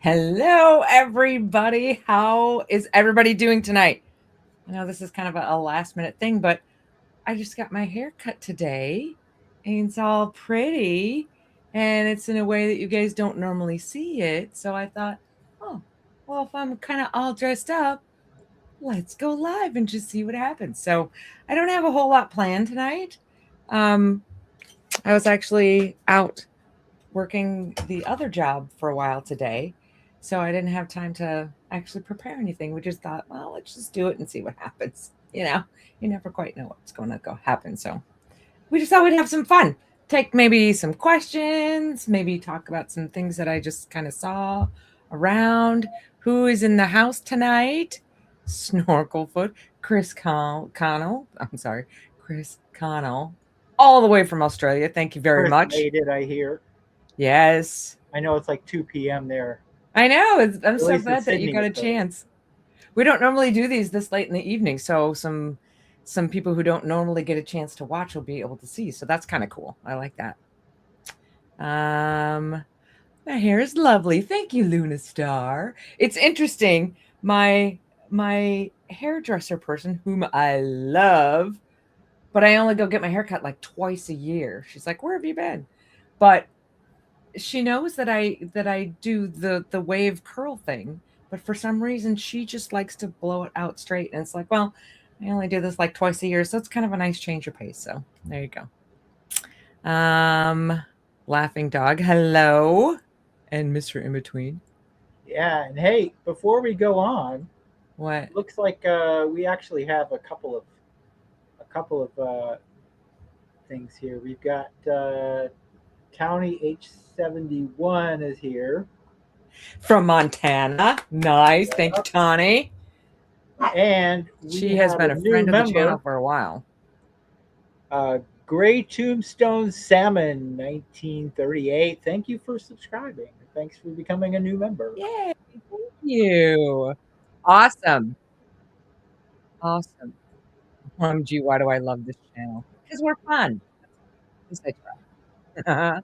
Hello, everybody. How is everybody doing tonight? I know this is kind of a last minute thing, but I just got my hair cut today and it's all pretty and it's in a way that you guys don't normally see it. So I thought, oh, well, if I'm kind of all dressed up, let's go live and just see what happens. So I don't have a whole lot planned tonight. Um, I was actually out working the other job for a while today. So I didn't have time to actually prepare anything. We just thought, well, let's just do it and see what happens. You never quite know what's going to go happen. So we just thought we'd have some fun. Take maybe some questions, maybe talk about some things that I just kind of saw around. Who is in the house tonight? Snorkelfoot, Connell. I'm sorry, Chris Connell, all the way from Australia. Thank you very Chris much. made it, I hear. Yes. I know it's like 2 p.m. there. I know. I'm At so least in glad that you Sydney, got a it's early. chance. We don't normally do these this late in the evening, so some people who don't normally get a chance to watch will be able to see. So that's kind of cool. I like that. My hair is lovely. Thank you, Luna Star. It's interesting. My hairdresser person, whom I love, but I only go get my hair cut like twice a year. She's like, "Where have you been?" But she knows that I do the wave curl thing, but for some reason she just likes to blow it out straight. And it's like, well, I only do this like twice a year, so it's kind of a nice change of pace. So there you go. Laughing dog, hello, and Mr. InBetween. Yeah, and hey, before we go on, What? looks like we actually have a couple of things here. We've got County H71 is here, From Montana. Nice. Thank you, yeah. Tawny. And we She has have a been a new friend of the channel member, for a while. Gray Tombstone Salmon 1938. Thank you for subscribing. Thanks for becoming a new member. Yay, thank you. Awesome. Awesome. OMG, why do I love this channel? Because we're fun. At least I try.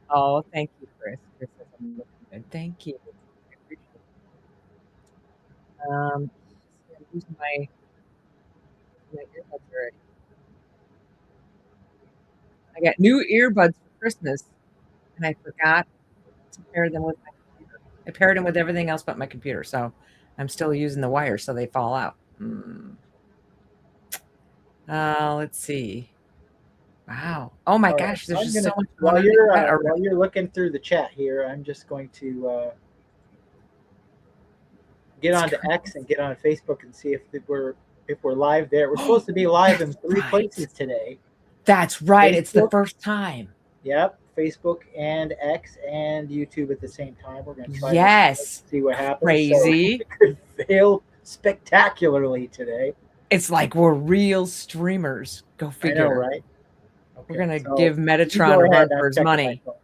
Oh, thank you, Chris. Chris says I'm looking good. Thank you. I appreciate it. See, I'm losing my earbuds already. I got new earbuds for Christmas, and I forgot to pair them with my computer. I paired them with everything else but my computer, so I'm still using the wires, so they fall out. Let's see. Wow. Oh my All right, gosh, there's I'm just so gonna much going on in the chat while already. you're looking through the chat here, I'm just going to get It's onto X and crazy. get on Facebook and see if we're live there. We're supposed to be live in That's three right. places today: That's right. It's the Facebook, first time. yep, Facebook and X and YouTube at the same time. We're gonna try this out, Yes. see what happens. So Crazy. it could fail spectacularly today. It's like we're real streamers. Go I know, figure. right? We're Okay, gonna so give you Metatron go a ahead. run for I'm his checking my money. phone.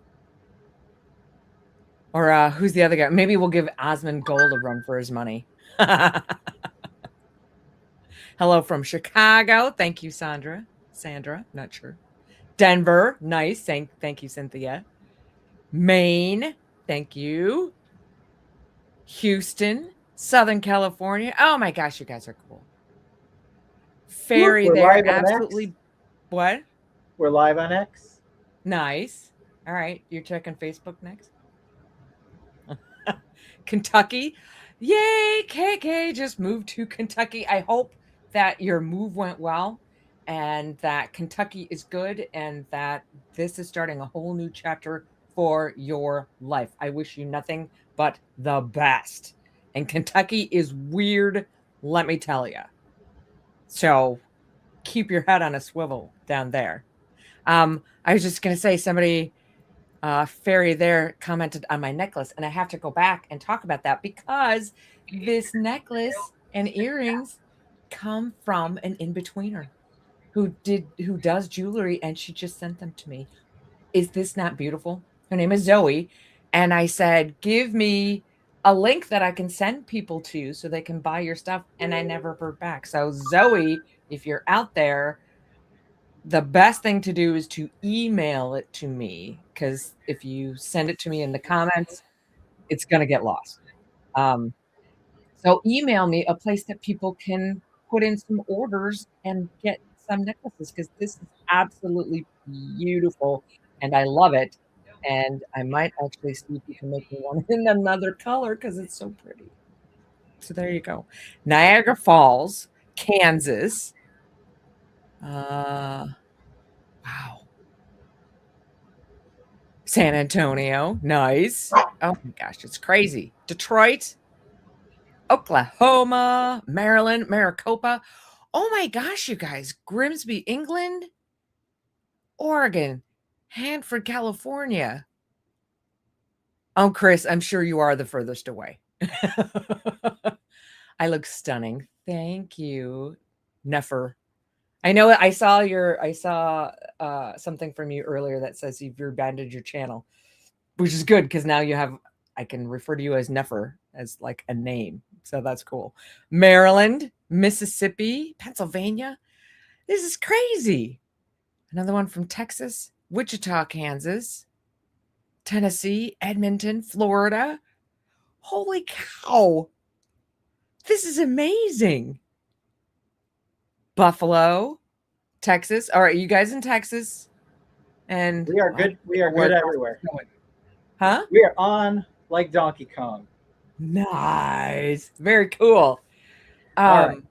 Or who's the other guy? Maybe we'll give Osmond Gold a run for his money. Hello from Chicago. Thank you, Sandra. Sandra, not sure. Denver. Nice. Thank you, Cynthia. Maine. Thank you. Houston. Southern California. Oh my gosh, you guys are cool. Look, Ferry we're there. live on X. Absolutely. What? We're live on X. Nice. All right. You're checking Facebook next? Kentucky. Yay, KK just moved to Kentucky. I hope that your move went well and that Kentucky is good and that this is starting a whole new chapter for your life. I wish you nothing but the best. And Kentucky is weird, let me tell you. So keep your head on a swivel down there. I was just going to say, somebody fairy there commented on my necklace, and I have to go back and talk about that because this necklace and earrings come from an in-betweener who does jewelry, and she just sent them to me. Is this not beautiful? Her name is Zoe, and I said, give me a link that I can send people to so they can buy your stuff, and I never heard back. So Zoe, if you're out there, the best thing to do is to email it to me, because if you send it to me in the comments, it's going to get lost. Um, so email me a place that people can put in some orders and get some necklaces because this is absolutely beautiful and I love it. And I might actually see if you can make me one in another color because it's so pretty. So there you go. Niagara Falls, Kansas. Wow. San Antonio, nice. Oh my gosh, it's crazy. Detroit, Oklahoma, Maryland, Maricopa. Oh my gosh, you guys, Grimsby, England, Oregon, Hanford, California. Oh, Chris, I'm sure you are the furthest away. I look stunning. Thank you, Nefer. I know I saw something from you earlier that says you've rebanded your channel, which is good because now I can refer to you as Nefer as like a name. So that's cool. Maryland, Mississippi, Pennsylvania. This is crazy. Another one from Texas, Wichita, Kansas, Tennessee, Edmonton, Florida. Holy cow. This is amazing. Buffalo, Texas. All right, you guys in Texas. And We are good. We are good everywhere. Huh? We are on like Donkey Kong. Nice. Very cool. All right.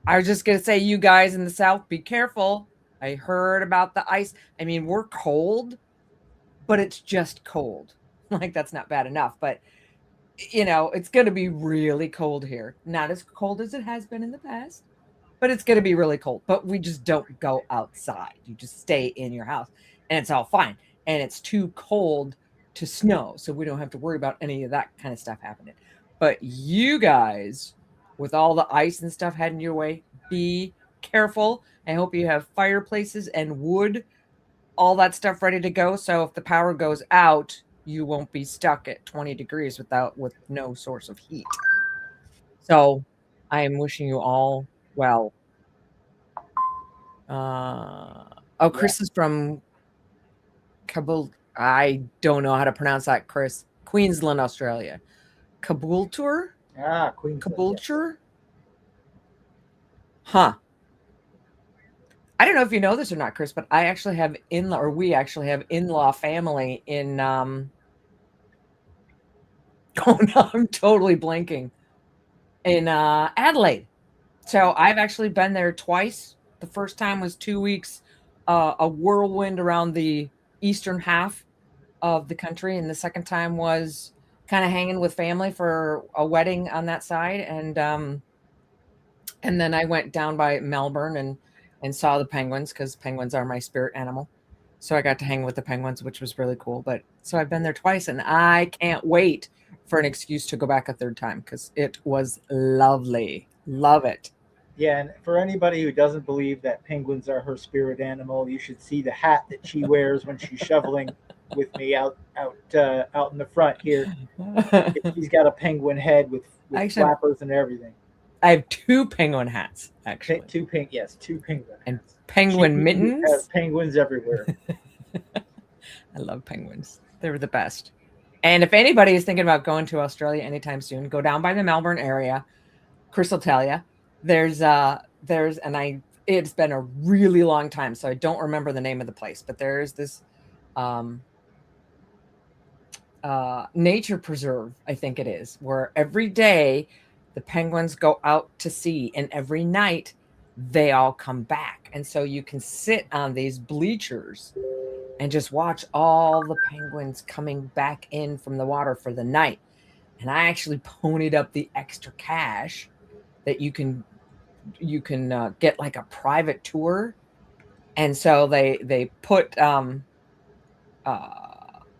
I was just gonna say, you guys in the South, be careful. I heard about the ice. I mean, we're cold, but it's just cold. Like that's not bad enough, but it's gonna be really cold here. Not as cold as it has been in the past, but it's gonna be really cold. But we just don't go outside. You just stay in your house, and it's all fine. And it's too cold to snow, so we don't have to worry about any of that kind of stuff happening. But you guys, with all the ice and stuff heading your way, be careful. I hope you have fireplaces and wood, all that stuff ready to go. So if the power goes out, you won't be stuck at 20 degrees with no source of heat. So I am wishing you all well. Chris is from Kabul. I don't know how to pronounce that, Chris. Queensland, Australia. Caboolture? Queensland. Caboolture? Yes. Huh. I don't know if you know this or not, Chris, but I actually have we actually have in-law family in oh no, I'm totally blanking. In Adelaide. So I've actually been there twice. The first time was 2 weeks, a whirlwind around the eastern half of the country, and the second time was kind of hanging with family for a wedding on that side, and then I went down by Melbourne and saw the penguins because penguins are my spirit animal. So I got to hang with the penguins, which was really cool. But so I've been there twice, and I can't wait for an excuse to go back a third time because it was lovely. Love it. Yeah, and for anybody who doesn't believe that penguins are her spirit animal, you should see the hat that she wears when she's shoveling with me out in the front here. She's got a penguin head with flappers and everything. I have two penguin hats, actually. Two penguin hats. And penguin mittens. Has penguins everywhere. I love penguins. They're the best. And if anybody is thinking about going to Australia anytime soon, go down by the Melbourne area. Chris will tell you. It's been a really long time, so I don't remember the name of the place, but there's this nature preserve, I think it is, where every day the penguins go out to sea and every night they all come back. And so you can sit on these bleachers and just watch all the penguins coming back in from the water for the night. And I actually ponied up the extra cash that you can get like a private tour. And so they put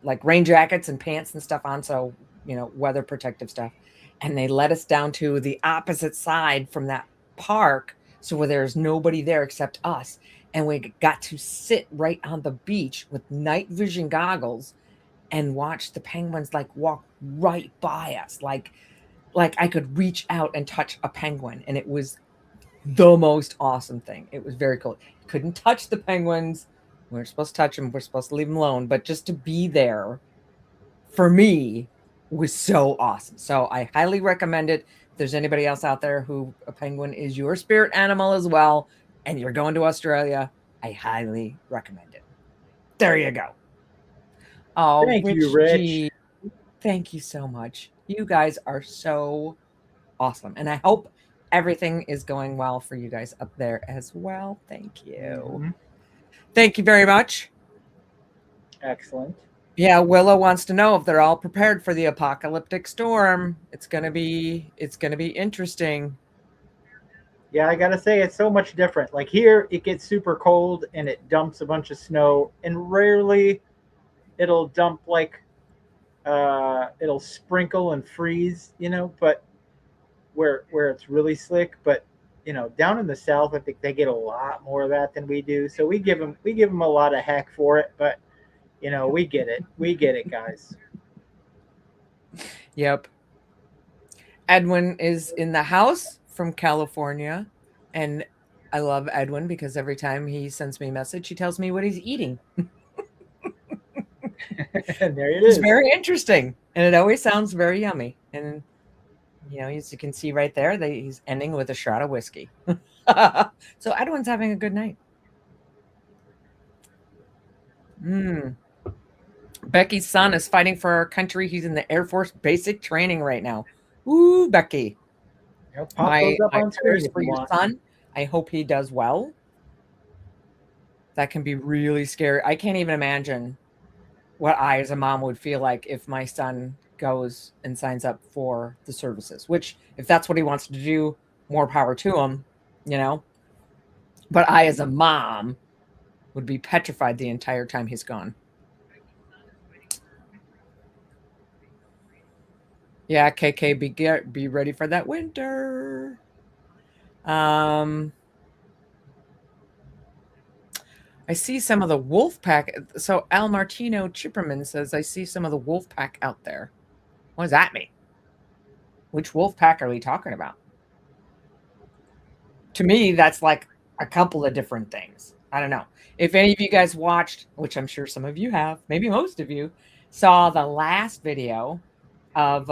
like rain jackets and pants and stuff on, so weather protective stuff, and they led us down to the opposite side from that park, so where there's nobody there except us, and we got to sit right on the beach with night vision goggles and watch the penguins like walk right by us, like I could reach out and touch a penguin, and it was the most awesome thing. It was very cool. Couldn't touch the penguins. We weren't supposed to touch them. We're supposed to leave them alone. But just to be there, for me, was so awesome. So I highly recommend it. If there's anybody else out there who a penguin is your spirit animal as well, and you're going to Australia, I highly recommend it. There you go. Oh, Thank you, Rich Rich. G, thank you so much. You guys are so awesome. And I hope everything is going well for you guys up there as well. Thank you. Hmm. Thank you very much. Excellent. Yeah, Willow wants to know if they're all prepared for the apocalyptic storm. It's going to be interesting. Yeah, I gotta say it's so much different. Like here, it gets super cold and it dumps a bunch of snow, and rarely it'll dump like it'll sprinkle and freeze, but where it's really slick. But down in the south, I think they get a lot more of that than we do. So we give them a lot of heck for it, but we get it, guys. Yep. Edwin is in the house from California, and I love Edwin because every time he sends me a message, he tells me what he's eating. And there it It's is. very interesting, and it always sounds very yummy. And as you can see right there, he's ending with a shot of whiskey. So Edwin's having a good night. Mm. Becky's son is fighting for our country. He's in the Air Force basic training right now. Ooh, Becky, Pop my those up my on screen prayers if for you your want. son. I hope he does well. That can be really scary. I can't even imagine what I, as a mom, would feel like if my son goes and signs up for the services. Which, if that's what he wants to do, more power to him. You know. But I, as a mom, would be petrified the entire time he's gone. Yeah, KK, be ready for that winter. Um, I see some of the wolf pack. So Al Martino Chipperman says, I see some of the wolf pack out there. What does that mean? Which wolf pack are we talking about? To me, that's like a couple of different things. I don't know. If any of you guys watched, which I'm sure some of you have, maybe most of you, saw the last video of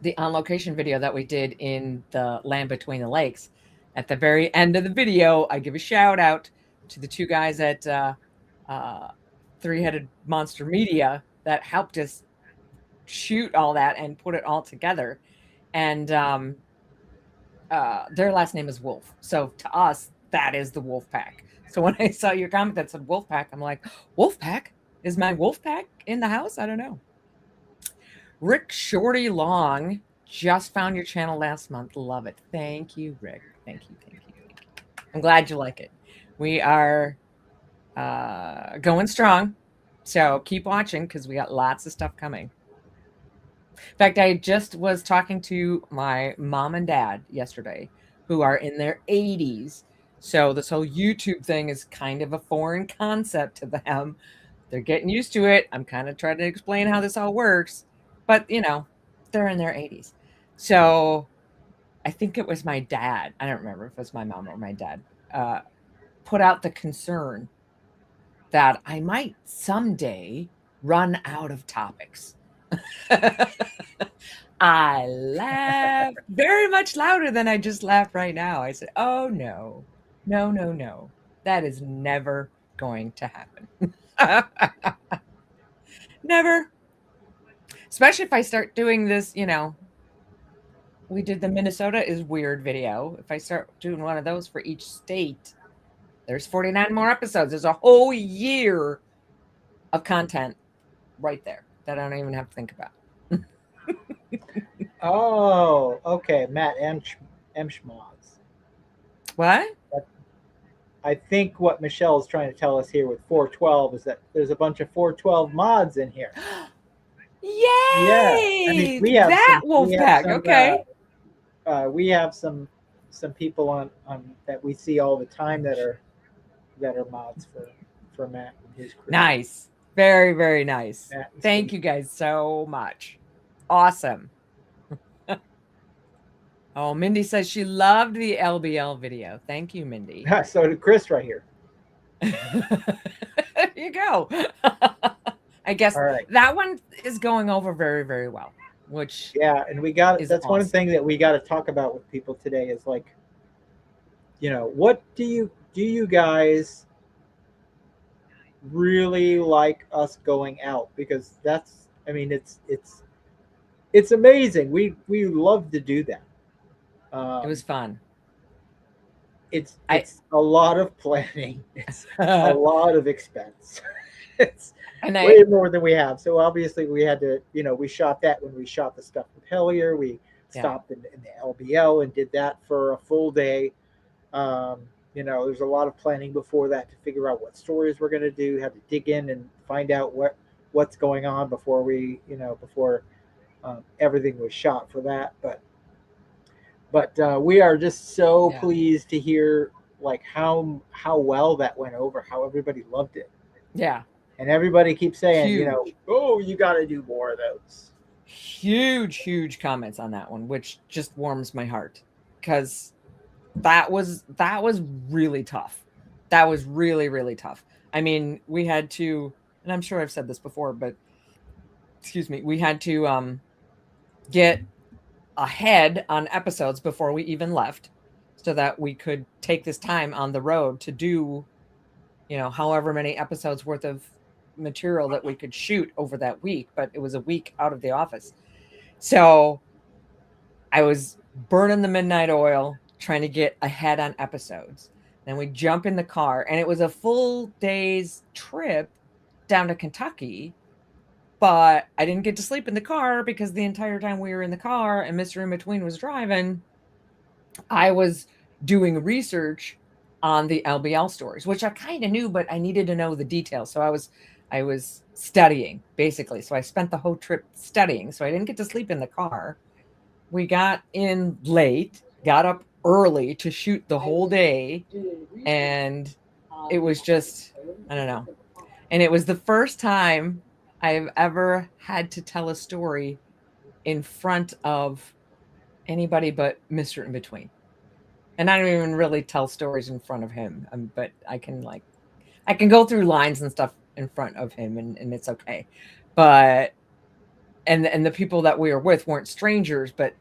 the on location video that we did in the land between the lakes. At the very end of the video, I give a shout out to the two guys at uh, Three Headed Monster Media that helped us shoot all that and put it all together. And their last name is Wolf. So to us, that is the Wolf Pack. So when I saw your comment that said Wolf Pack, I'm like, Wolf Pack? Is my Wolf Pack in the house? I don't know. Rick Shorty Long just found your channel last month. Love it. Thank you, Rick. Thank you. Thank you. Thank you. I'm glad you like it. We are going strong. So keep watching because we got lots of stuff coming. In fact, I just was talking to my mom and dad yesterday who are in their 80s. So this whole YouTube thing is kind of a foreign concept to them. They're getting used to it. I'm kind of trying to explain how this all works. But, they're in their 80s. So I think it was my dad. I don't remember if it was my mom or my dad. Put out the concern that I might someday run out of topics. I laughed very much louder than I just laughed right now. I said, oh, no, no, no, no. That is never going to happen. Never. Especially if I start doing this, we did the Minnesota is weird video. If I start doing one of those for each state, there's 49 more episodes. There's a whole year of content right there that I don't even have to think about. Oh, okay, Matt Emschmods. What? I think what Michelle is trying to tell us here with 412 is that there's a bunch of 412 mods in here. Yeah, I mean Yay! That wolf pack. Okay. we have some people on that we see all the time that are mods for Matt and his crew. Nice. Very, very nice. Matt and Thank Steve. you guys so much. Awesome. Oh, Mindy says she loved the LBL video. Thank you, Mindy. So did Chris right here. There you go. I guess All right. that one is going over very, very well, which Yeah, and we got is that's one awesome. thing that we got to talk about with people today is like, what do you guys really like us going out? Because that's, I mean, it's amazing. We love to do that. It was Um, fun. it's I it's a lot of planning. It's a lot of expense. It's and I way more than we have. So obviously we had to, we shot that when we shot the stuff with Hellier. We yeah, stopped in the LBL and did that for a full day. Um, there's a lot of planning before that to figure out what stories we're going to do. Had to dig in and find out what's going on before before everything was shot for that. But we are just so yeah, pleased to hear like how well that went over, how everybody loved it, yeah. and everybody keeps saying, Huge, oh, you got to do more of those. huge comments on that one, which just warms my heart because that was really tough. That was really, really tough. I mean, we had to, and I'm sure I've said this before, but excuse me, we had to get ahead on episodes before we even left so that we could take this time on the road to do, however many episodes worth of material that we could shoot over that week, but it was a week out of the office. So I was burning the midnight oil trying to get ahead on episodes. Then we jump in the car, and it was a full day's trip down to Kentucky. But I didn't get to sleep in the car because the entire time we were in the car and Mr. InBetween was driving, I was doing research on the LBL stories, which I kind of knew, but I needed to know the details. So I was studying basically. So I spent the whole trip studying. So I didn't get to sleep in the car. We got in late, got up early to shoot the whole day, and it was just, I don't know. And it was the first time I've ever had to tell a story in front of anybody but Mr. In Between. And I don't even really tell stories in front of him, but I can go through lines and stuff in front of him, and it's okay. But and the people that we were with weren't strangers, but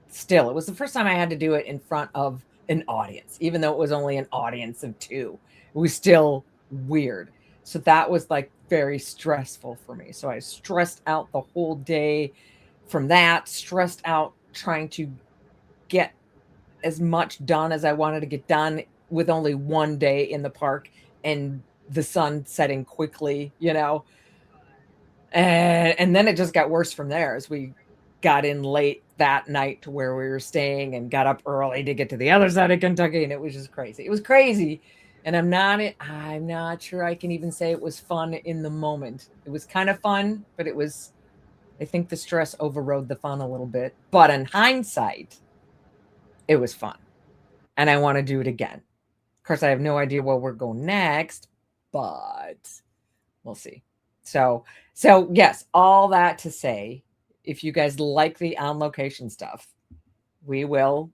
still, it was the first time I had to do it in front of an audience, even though it was only an audience of two. It was still weird. So that was like very stressful for me. So I stressed out the whole day from that, stressed out trying to get as much done as I wanted to get done with only one day in the park and the sun setting quickly. And then it just got worse from there as we got in late that night to where we were staying and got up early to get to the other side of Kentucky, and it was just crazy. It was crazy, and I'm not sure I can even say it was fun in the moment. It was kind of fun, but I think the stress overrode the fun a little bit. But in hindsight, it was fun, and I want to do it again. Of course, I have no idea where we're going next, but we'll see. So so yes, all that to say, if you guys like the on location stuff, we will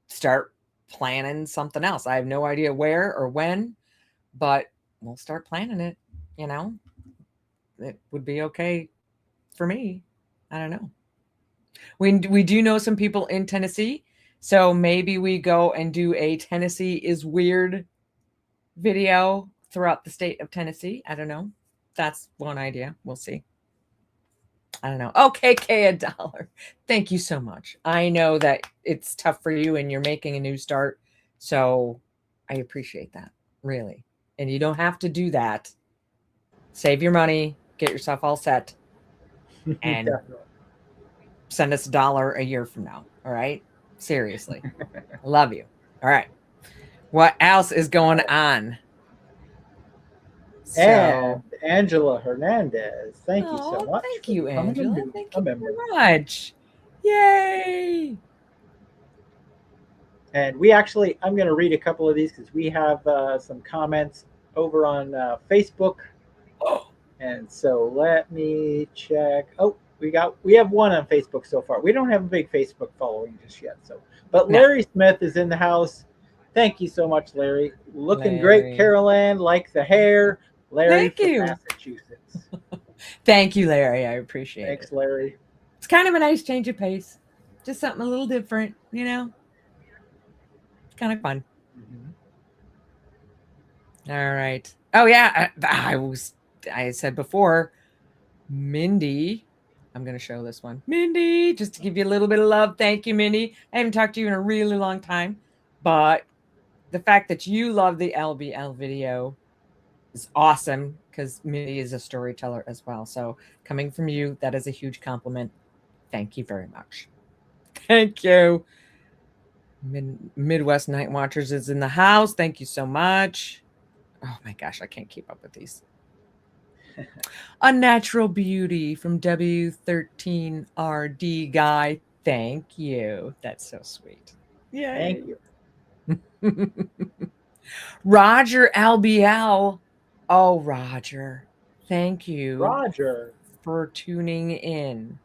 start planning something else. I have no idea where or when, but we'll start planning it, you know. It would be okay for me. I don't know. We do know some people in Tennessee, so maybe we go and do a Tennessee is weird video throughout the state of Tennessee. I don't know. That's one idea. We'll see. I don't know. Okay, K $1. Thank you so much. I know that it's tough for you and you're making a new start. So I appreciate that, really. And you don't have to do that. Save your money, get yourself all set, and Definitely. send us $1 a year from now. All right? Seriously. I love you. All right. What else is going on? And So, Angela Hernandez, thank you so oh, much thank for you, becoming Angela. Thank a you member. very much. Yay. And I'm going to read a couple of these because we have some comments over on Facebook. And so let me check. Oh, we have one on Facebook so far. We don't have a big Facebook following just yet. But No, Larry Smith is in the house. Thank you so much, Larry. Looking great, Larry. Carol Ann. Like the hair, Larry Thank from you. Massachusetts. Thank you, Larry. I appreciate it. Thanks, Larry. It's kind of a nice change of pace. Just something a little different, you know? It's kind of fun. Mm-hmm. All right. Oh yeah, I said before, Mindy. I'm going to show this one. Mindy, just to give you a little bit of love. Thank you, Mindy. I haven't talked to you in a really long time, but the fact that you love the LBL video is awesome because Mindy is a storyteller as well. So coming from you, that is a huge compliment. Thank you very much. Thank you. Midwest Night Watchers is in the house. Thank you so much. Oh my gosh, I can't keep up with these. Unnatural Beauty from W13RD Guy. Thank you. That's so sweet. Thank Yay. you. Roger LBL. Oh, Roger. Thank you Roger. for tuning in.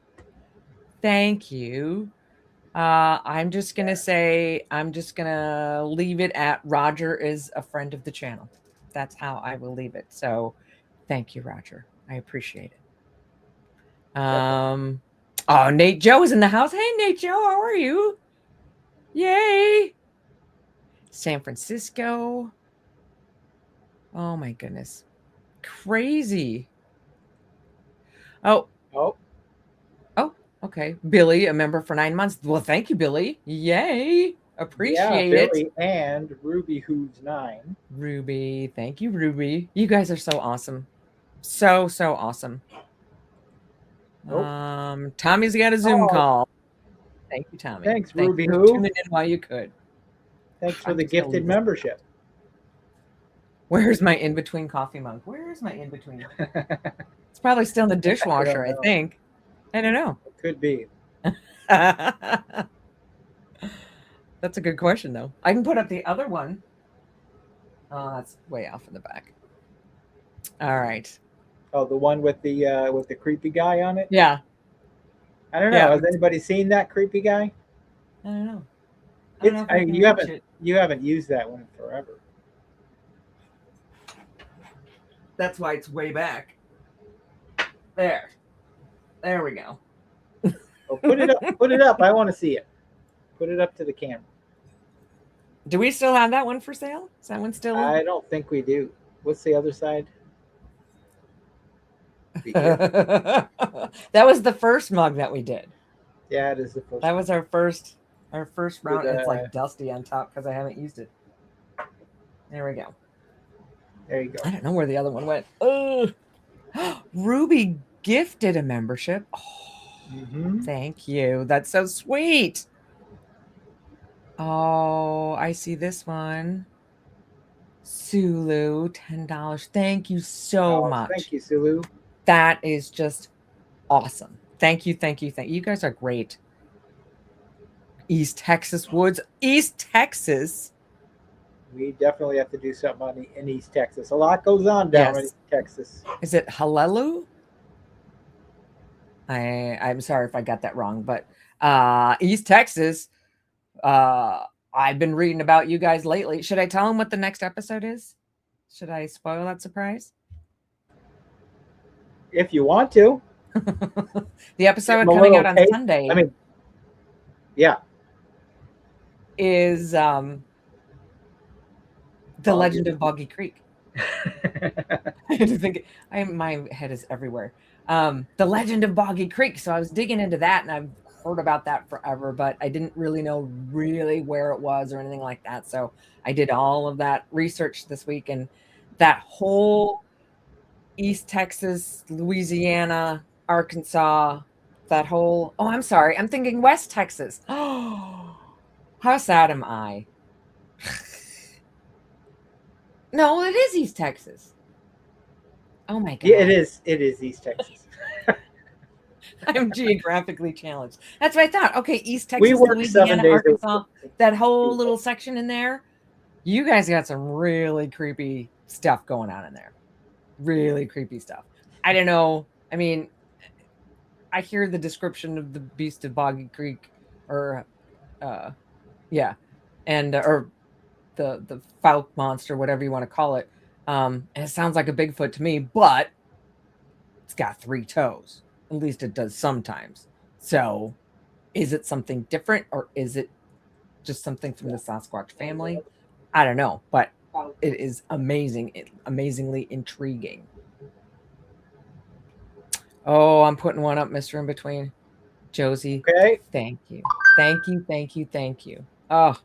Thank you. I'm just going to say, I'm just going to leave it at Roger is a friend of the channel. That's how I will leave it. So thank you, Roger. I appreciate it. Oh, Nate Joe is in the house. Hey, Nate Joe, how are you? Yay. San Francisco. Oh, my goodness. Crazy. Oh. Oh. Oh, okay. Billy, a member for 9 months. Well, thank you, Billy. Yay. Appreciate Yeah, it. Billy and Ruby Who's 9. Ruby. Thank you, Ruby. You guys are so awesome. So awesome. Oh. Tommy's got a Zoom call. Thank you, Tommy. Thanks, Thank Ruby you for Who. tuning in while you could. Thanks for I'm the just gonna gifted leave this. membership. Where's my in-between coffee mug? Where is my in-between? It's probably still in the dishwasher, I think. I don't know. It could be. That's a good question, though. I can put up the other one. Oh, that's way off in the back. All right. Oh, the one with the creepy guy on it? Yeah. I don't know. Yeah. Has anybody seen that creepy guy? I don't know. I don't know if I can reach it. You haven't used that one forever. That's why it's way back. There. There we go. Oh, put it up. Put it up. I want to see it. Put it up to the camera. Do we still have that one for sale? Is that one still? I don't think we do. What's the other side? That was the first mug that we did. Yeah, it is the first. That was our first round. With, It's like dusty on top because I haven't used it. There we go. There you go. I don't know where the other one went. Oh, Ruby gifted a membership. Oh, thank you. That's so sweet. Oh, I see this one. Sulu, $10. Thank you so much. Thank you, Sulu. That is just awesome. Thank you. You guys are great. East Texas Woods. East Texas. We definitely have to do something in East Texas. A lot goes on down in East Texas. Is it Hallelu? I'm sorry if I got that wrong, but East Texas. I've been reading about you guys lately. Should I tell them what the next episode is? Should I spoil that surprise? If you want to. The episode coming out on Sunday. I mean, yeah. Is The Legend of Boggy Creek. I had to think. My head is everywhere. The Legend of Boggy Creek. So I was digging into that, and I've heard about that forever, but I didn't really know where it was or anything like that. So I did all of that research this week, and that whole East Texas, Louisiana, Arkansas, that whole. Oh, I'm sorry. I'm thinking West Texas. Oh, how sad am I? No, it is East Texas. Oh my God. Yeah, it is. It is East Texas. I'm geographically challenged. That's what I thought. Okay, East Texas, Louisiana, Arkansas, that whole little section in there. You guys got some really creepy stuff going on in there. Really creepy stuff. I don't know. I mean, I hear the description of the Beast of Boggy Creek, or yeah, and or the Fouke monster, whatever you want to call it. And it sounds like a Bigfoot to me, but it's got 3 toes. At least it does sometimes. So is it something different, or is it just something from the Sasquatch family? I don't know, but it is amazing, amazingly intriguing. Oh, I'm putting one up, Mr. In Between. Josie, Okay. thank you. Thank you, thank you, thank you. Oh,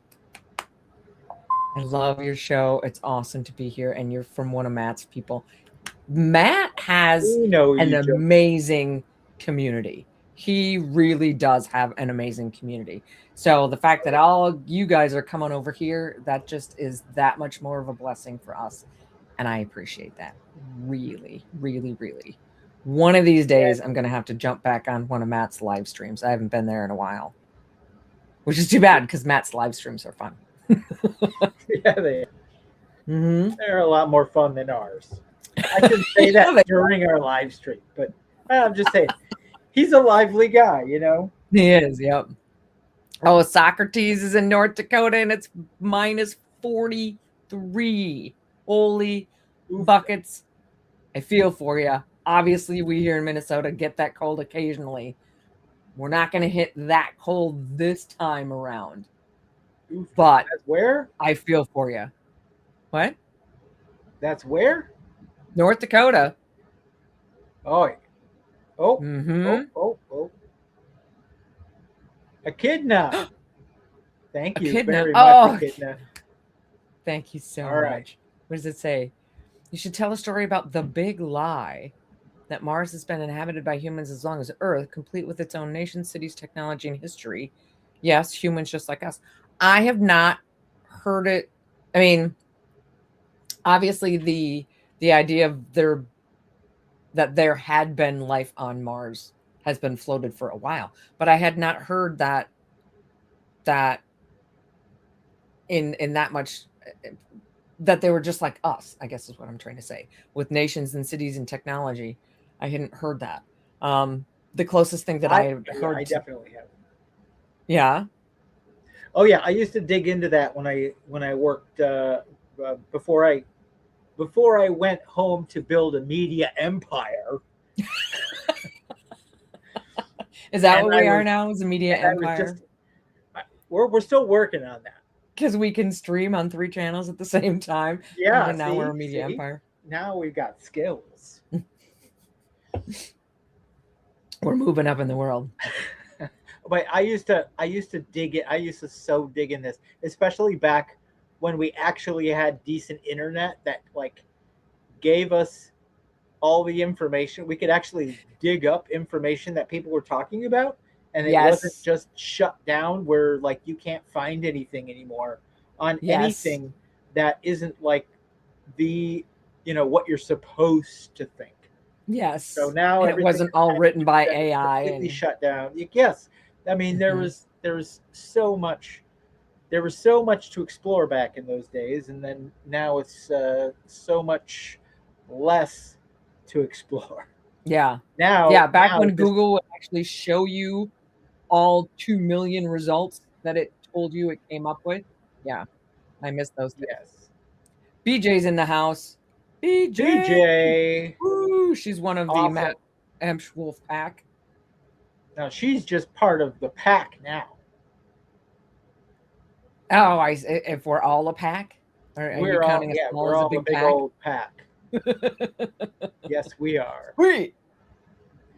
I love your show. It's awesome to be here, and you're from one of Matt's people. Matt has We know an you, Joe. amazing community. He really does have an amazing community. So the fact that all you guys are coming over here, that just is that much more of a blessing for us. And I appreciate that. Really, really, really. One of these days, I'm going to have to jump back on one of Matt's live streams. I haven't been there in a while, which is too bad because Matt's live streams are fun. Yeah, they Mm-hmm. they're a lot more fun than ours. I shouldn't say Yeah, that during our live stream, but I'm just saying he's a lively guy, you know. he is. Yep. Oh, Socrates is in North Dakota and it's minus 43. Holy Oof. buckets. I feel for you. Obviously, we here in Minnesota get that cold occasionally. We're not going to hit that cold this time around. Oof. But That's where? I feel for you. What? That's where? North Dakota. Oh, oh, Mm-hmm. oh. Echidna. Thank you Echidna. very much, Oh, Echidna. thank you so All right. much. What does it say? You should tell a story about the big lie that Mars has been inhabited by humans as long as Earth, complete with its own nation, cities, technology, and history. Yes, humans just like us. I have not heard it. I mean, obviously the idea of there had been life on Mars has been floated for a while, but I had not heard that in that much that they were just like us, I guess is what I'm trying to say, with nations and cities and technology. I hadn't heard that. The closest thing that I had heard, I definitely have. yeah. Oh yeah, I used to dig into that when I worked before I went home to build a media empire. Is that And what we are now? Is a media I was just empire? we're still working on that. Because we can stream on 3 channels at the same time. Yeah, And now we're a media see, empire. now we've got skills. We're moving up in the world. But I used to dig it. I used to so dig in this, especially back when we actually had decent internet that like gave us all the information. We could actually dig up information that people were talking about, and it wasn't Yes. just shut down where like you can't find anything anymore on Yes. anything that isn't like the what you're supposed to think. So Yes. now And it everything wasn't all written by is AI completely and shut down. Yes, I mean mhm. there was so much to explore back in those days, and then now it's so much less to explore. Yeah. Now Yeah, back when just Google would actually show you all 2 million results that it told you it came up with. Yeah, I miss those days. yes, BJ's in the house. BJ! BJ, Woo! She's one of the awesome. Matt Emsh Wolf pack. Now she's just part of the pack now. Oh, if we're all a pack? Or are you counting us all We're as a all a big big pack? old pack. Yes, we are. Sweet!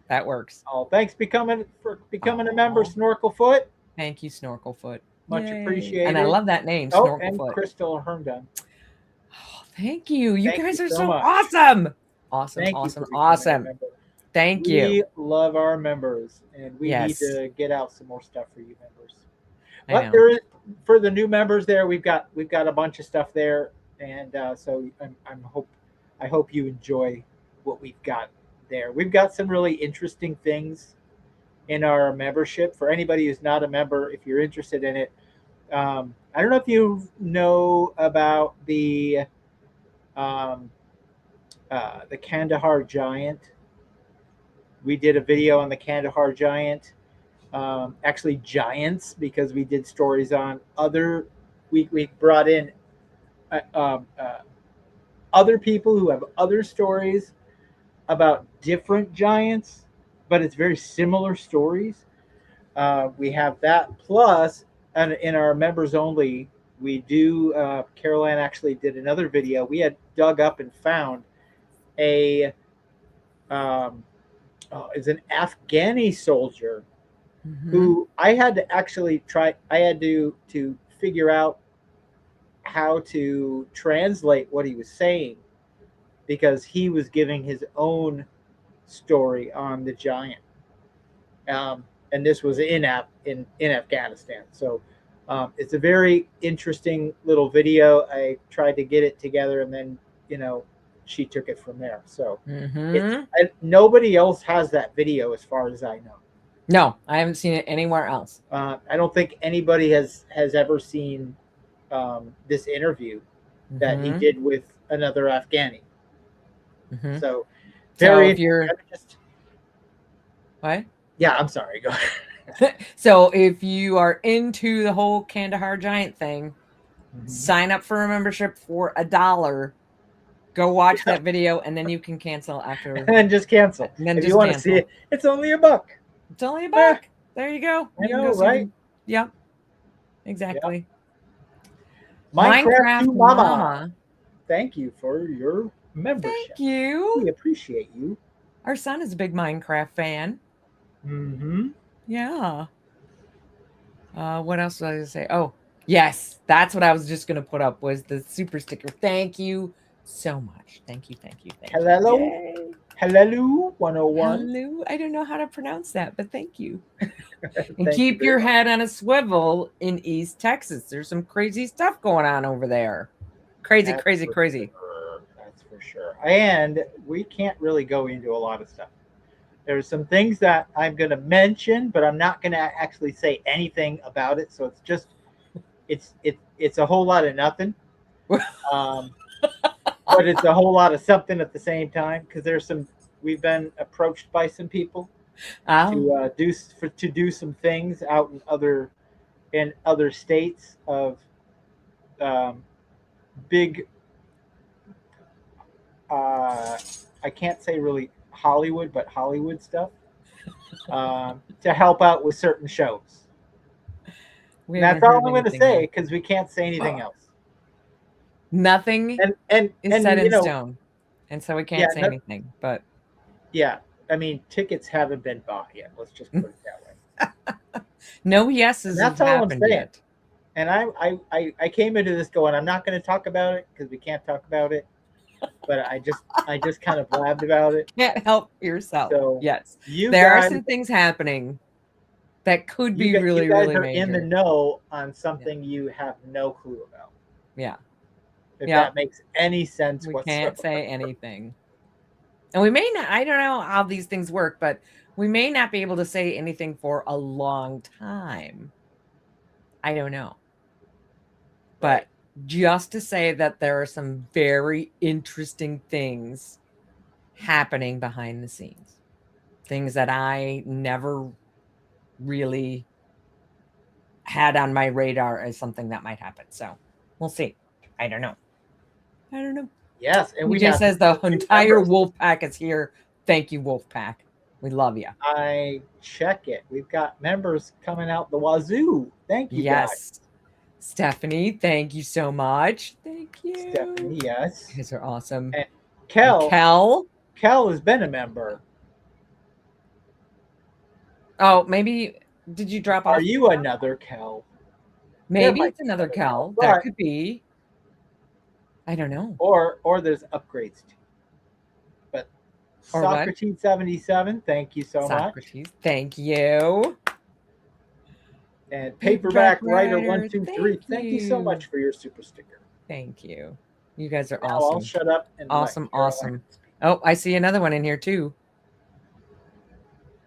That works. Oh, thanks for becoming a member, Aw. Snorkelfoot. Thank you, Snorkelfoot. Much Yay! And I appreciated. love that name, Oh, and Snorkelfoot. Crystal Herndon. Oh, thank you. You Thank you guys are so so much. awesome. Awesome, Thank you for awesome, becoming a awesome. member. Thank you. We love our members, and we need Yes, to get out some more stuff for you members. I But know. there is for the new members there. We've got a bunch of stuff there, and so I hope you enjoy what we've got there. We've got some really interesting things in our membership. For anybody who's not a member, if you're interested in it, I don't know if you know about um, the Kandahar Giant. We did a video on the Kandahar Giant, actually giants, because we did stories on other. We brought in uh, um, uh, other people who have other stories about different giants, but it's very similar stories. We have that plus, and in our members only, we do. Caroline actually did another video. We had dug up and found a um, is an Afghani soldier Mm-hmm. who I had to actually try. I had to figure out how to translate what he was saying because he was giving his own story on the giant, and this was in Afghanistan. So it's a very interesting little video. I tried to get it together, and then you know she took it from there. So Mm-hmm. nobody else has that video as far as I know. No, I haven't seen it anywhere else. I don't think anybody has ever seen this interview that he Mm-hmm. did with another Afghani. Mm-hmm. So So very if you're just what? yeah. I'm sorry. Go ahead. So if you are into the whole Kandahar Giant thing, Mhm. sign up for a membership for $1. Go watch Yeah, that video, and then you can cancel after. and then just cancel And then if you just want to see cancel. it. It's only $1. It's only a Eh, buck. There you go. I You can go know, see right? them. Yep, Yeah. exactly. Minecraft Minecraft 2 Mama. Mama. Thank you for your Thank membership. you. We appreciate you. Our son is a big Minecraft fan. Mm-hmm. Yeah. What else was I gonna say? Oh, yes, that's what I was just gonna put up was the super sticker. Thank you so much. Thank you, thank you, thank you. Hello. Yay. Hello 101. Hello. I don't know how to pronounce that, but thank you. And Thank you keep very your much. head on a swivel in East Texas. There's some crazy stuff going on over there. Crazy, That's crazy, for crazy. sure. That's for sure. And we can't really go into a lot of stuff. There's some things that I'm going to mention, but I'm not going to actually say anything about it. So it's just it's a whole lot of nothing. Um, but it's a whole lot of something at the same time because there's some we've been approached by some people Oh. to to do some things out in other states of um, big I can't say really Hollywood, but Hollywood stuff to help out with certain shows. We And that's haven't all heard I'm going to anything say yet. because we can't say anything else. Nothing is set And in stone. And so we yeah, can't say no, anything. But yeah. I mean, tickets haven't been bought yet. Let's just put it that way. no And yeses have that's all I'm happened saying. yet. And I came into this going, I'm not going to talk about it because we can't talk about it. But I just kind of blabbed about it. Can't help yourself. So Yes. you There are guys some things happening that could be you really, guys really are in the major. know on Yeah. something you have no clue about. Yeah. If Yep. that makes any sense We whatsoever. can't say anything. And we may not, I don't know how these things work, but we may not be able to say anything for a long time. I don't know. Right. But just to say that there are some very interesting things happening behind the scenes, things that I never really had on my radar as something that might happen. So we'll see. I don't know. I don't know. Yes, and we DJ have says the some new entire members. wolf pack is here. Thank you, wolf pack. We love you. I check it. We've got members coming out the wazoo. Thank you guys. Yes. Stephanie, thank you so much. Thank you. Stephanie, yes. You guys are awesome. And And Kel, Kel. Kel has been a member. Oh, maybe did you drop Are off? you another Kel? There Maybe might it's be another another Kel, Kel. That but could be. I don't know. or there's upgrades too. But Or what? Socrates 77, thank you so much. Socrates. Thank you. And Big Truck Paperback Writer Rider. 123, Thank thank you so you. much for your super sticker. Thank you. You guys are Now I'll awesome. shut up and let Awesome. Caroline Awesome. speak. Oh, I see another one in here too.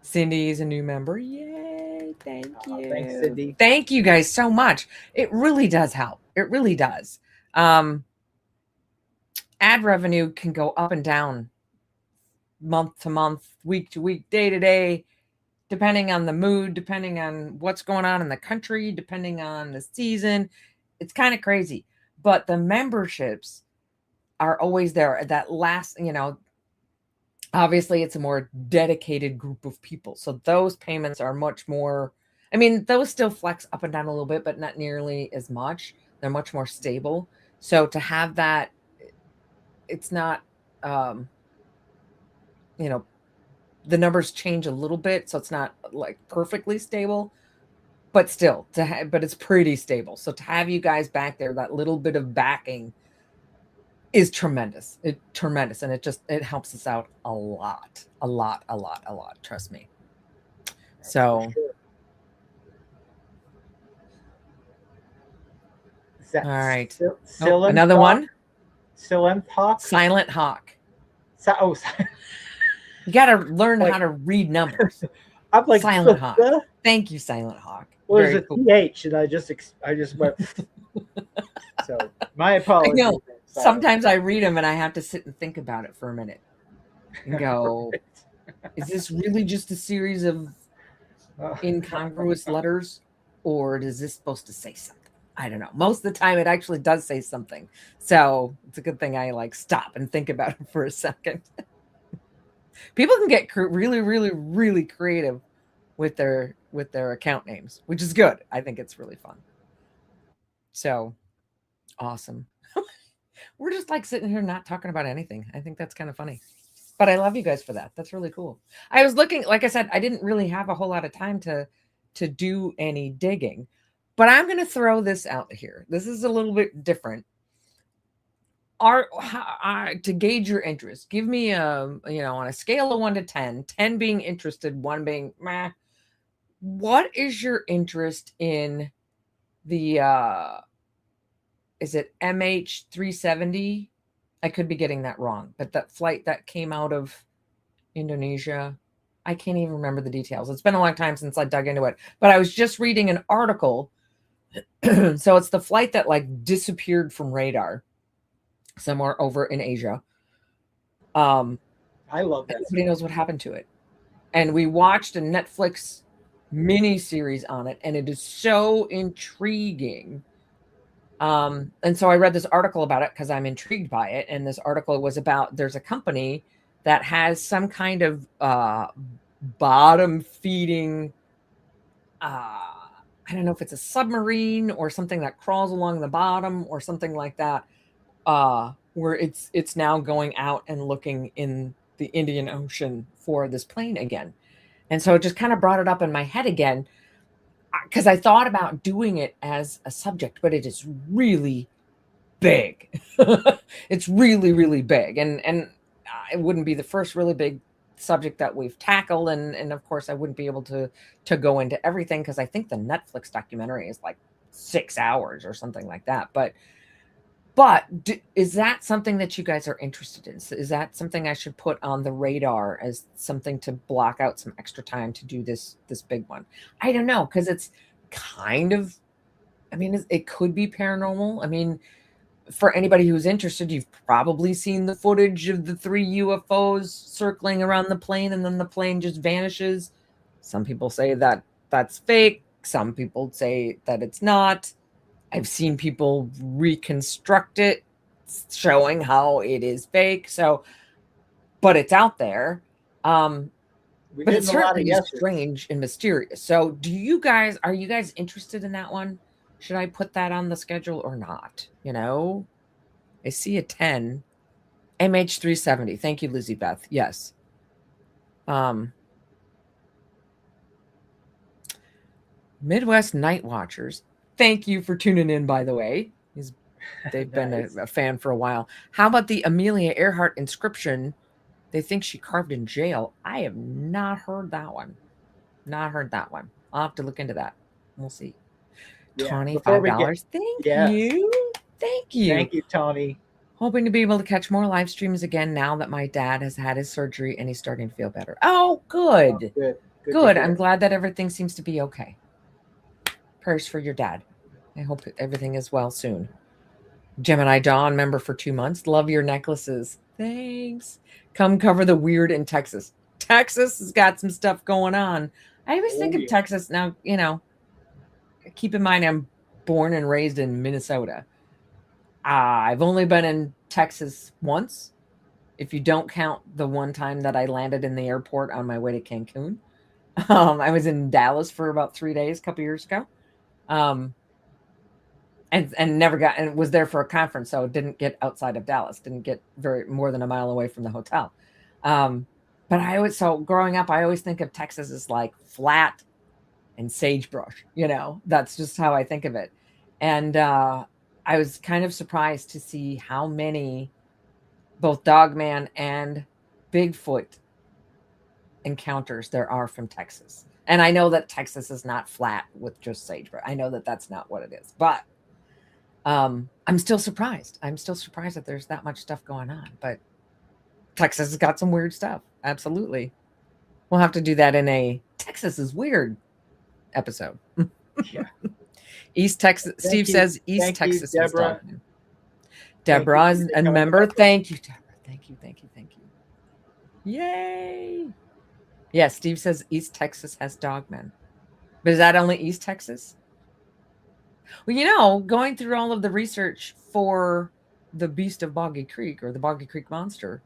Cindy is a new member. Yay. Thank you. Thanks, Cindy. Thank you guys so much. It really does help. It really does. Ad revenue can go up and down month to month, week to week, day to day, depending on the mood, depending on what's going on in the country, depending on the season. It's kind of crazy. But the memberships are always there. That last, Obviously, it's a more dedicated group of people. So those payments are much more, I mean, those still flex up and down a little bit, but not nearly as much. They're much more stable. So to have that, it's not, um, you know, the numbers change a little bit. So it's not like perfectly stable, but still, but it's pretty stable. So to have you guys back there, that little bit of backing is tremendous. Tremendous. And it helps us out a lot, a lot, a lot, a lot. Trust me. That's for So, sure. Is that all right. Oh, Silent another Hawk? one. Silent Hawk? Silent Hawk. Oh, You got to learn how like to read numbers. I'm like, Silent Hawk. Thank you, Silent Hawk. well, there's Very a cool. th, and I just went. So my I apologies. know. Sometimes I read them and I have to sit and think about it for a minute and go, is this really just a series of incongruous letters, or is this supposed to say something? I don't know. Most of the time, it actually does say something. So it's a good thing I like stop and think about it for a second. People can get really, really, really creative with their account names, which is good. I think it's really fun. So awesome. We're just like sitting here not talking about anything. I think that's kind of funny. But I love you guys for that. That's really cool. I was looking, like I said, I didn't really have a whole lot of time to do any digging. But I'm going to throw this out here. This is a little bit different. To gauge your interest, give me on a scale of 1 to 10, 10 being interested, 1 being meh. What is your interest in the is it MH370? I could be getting that wrong, but that flight that came out of Indonesia. I can't even remember the details. It's been a long time since I dug into it, but I was just reading an article. So it's the flight that like disappeared from radar somewhere over in Asia. I love that. Everybody knows what happened to it. And we watched a Netflix mini series on it, and it is so intriguing. And so I read this article about it because I'm intrigued by it. And this article was about there's a company that has some kind of bottom feeding. I don't know if it's a submarine or something that crawls along the bottom or something like that. Where it's now going out and looking in the Indian Ocean for this plane again. And so it just kind of brought it up in my head again because I thought about doing it as a subject, but it is really big. It's really, really big. And it wouldn't be the first really big subject that we've tackled. And of course I wouldn't be able to go into everything because I think the Netflix documentary is like 6 hours or something like that. But is that something that you guys are interested in? Is that something I should put on the radar as something to block out some extra time to do this big one? I don't know, because it's kind of, I mean, it could be paranormal. I mean, for anybody who's interested, you've probably seen the footage of the 3 UFOs circling around the plane and then the plane just vanishes. Some people say that that's fake. Some people say that it's not. I've seen people reconstruct it, showing how it is fake. So, but it's out there. But it certainly is strange and mysterious. So, are you guys interested in that one? Should I put that on the schedule or not? I see a 10. MH370. Thank you, Lizzie Beth. Yes. Midwest Night Watchers. Thank you for tuning in, by the way. They've been a fan for a while. How about the Amelia Earhart inscription they think she carved in jail? I have not heard that one. Not heard that one. I'll have to look into that. We'll see. Yeah, $25. Thank you. Thank you. Thank you, Tony. Hoping to be able to catch more live streams again now that my dad has had his surgery and he's starting to feel better. Oh, good. Oh, good. I'm glad that everything seems to be okay. Prayers for your dad. I hope everything is well soon. Gemini Dawn, member for 2 months. Love your necklaces. Thanks. Come cover the weird in Texas. Texas has got some stuff going on. I always think of Texas now, keep in mind I'm born and raised in Minnesota. I've only been in Texas once. if you don't count the one time that I landed in the airport on my way to Cancun. I was in Dallas for about 3 days a couple years ago. Um, and never got and was there for a conference, so didn't get outside of Dallas, didn't get very more than a mile away from the hotel. Um, but I always so growing up, I always think of Texas as like flat and sagebrush. That's just how I think of it. And I was kind of surprised to see how many both Dogman and Bigfoot encounters there are from Texas. And I know that Texas is not flat with just sagebrush. I know that that's not what it is, but I'm still surprised. I'm still surprised that there's that much stuff going on. But Texas has got some weird stuff. Absolutely. We'll have to do that in a Texas is weird episode. Yeah. East Texas. Steve says East Thank you, Texas is Deborah. Dogman. Thank you Deborah is for a becoming member. member. Thank you, Deborah. Thank you, thank you, thank you. Yay. Yeah, Steve says East Texas has dogmen. But is that only East Texas? Well, going through all of the research for the Beast of Boggy Creek or the Boggy Creek Monster,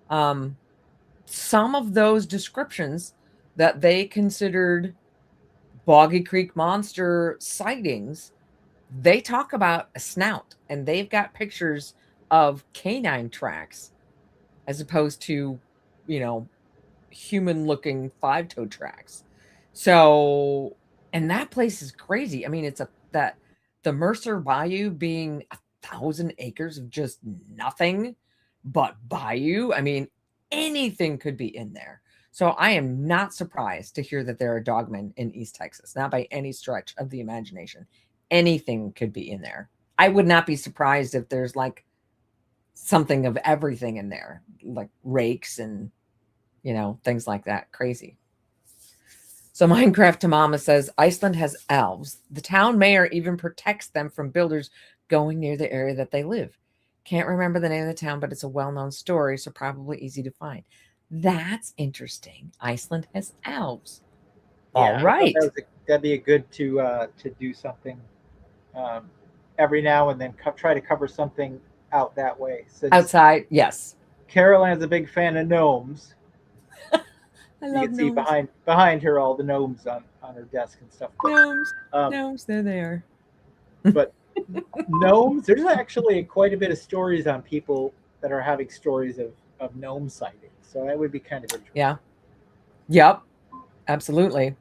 um, some of those descriptions that they considered Boggy Creek Monster sightings, they talk about a snout and they've got pictures of canine tracks as opposed to, you know, human looking five-toe tracks. So, and that place is crazy. I mean, it's a that the Mercer Bayou being 1,000 acres of just nothing but bayou. I mean, anything could be in there. So I am not surprised to hear that there are dogmen in East Texas, not by any stretch of the imagination. Anything could be in there. I would not be surprised if there's like something of everything in there, like rakes and things like that. Crazy. So Minecraft to Mama says Iceland has elves. The town mayor even protects them from builders going near the area that they live. Can't remember the name of the town, but it's a well-known story, so probably easy to find. That's interesting. Iceland has elves. All Yeah, I thought right. that'd be a good to do something um, every now and then. Try to cover something out that way. Since Outside, yes. Caroline's a big fan of gnomes, I you love can see gnomes. behind her all the gnomes on her desk and stuff. Gnomes. Um, Gnomes, there they are. but gnomes, there's actually quite a bit of stories on people that are having stories of gnome sightings. So that would be kind of interesting. Yeah. Yep. Absolutely.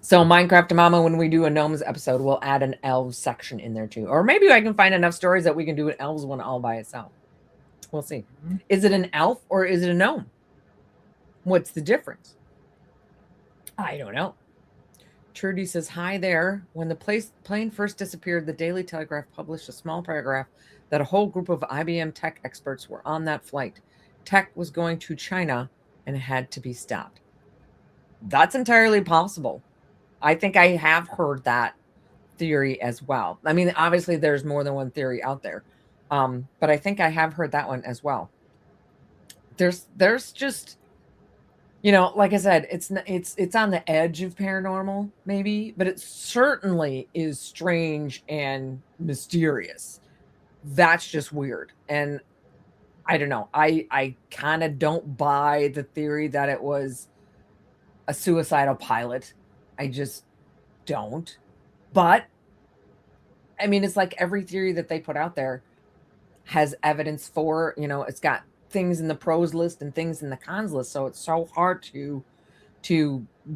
So Minecraft to Mama, when we do a gnomes episode, we'll add an elves section in there too. Or maybe I can find enough stories that we can do an elves one all by itself. We'll see. Mm-hmm. Is it an elf or is it a gnome? What's the difference? I don't know. Trudy says, hi there. When the plane first disappeared, the Daily Telegraph published a small paragraph that a whole group of IBM tech experts were on that flight. Tech was going to China and had to be stopped. That's entirely possible. I think I have heard that theory as well. I mean, obviously there's more than one theory out there. But I think I have heard that one as well. There's just like I said, it's on the edge of paranormal maybe, but it certainly is strange and mysterious. That's just weird. And I don't know. I kind of don't buy the theory that it was a suicidal pilot. I just don't. But I mean, it's like every theory that they put out there has evidence for, it's got things in the pros list and things in the cons list. So it's so hard to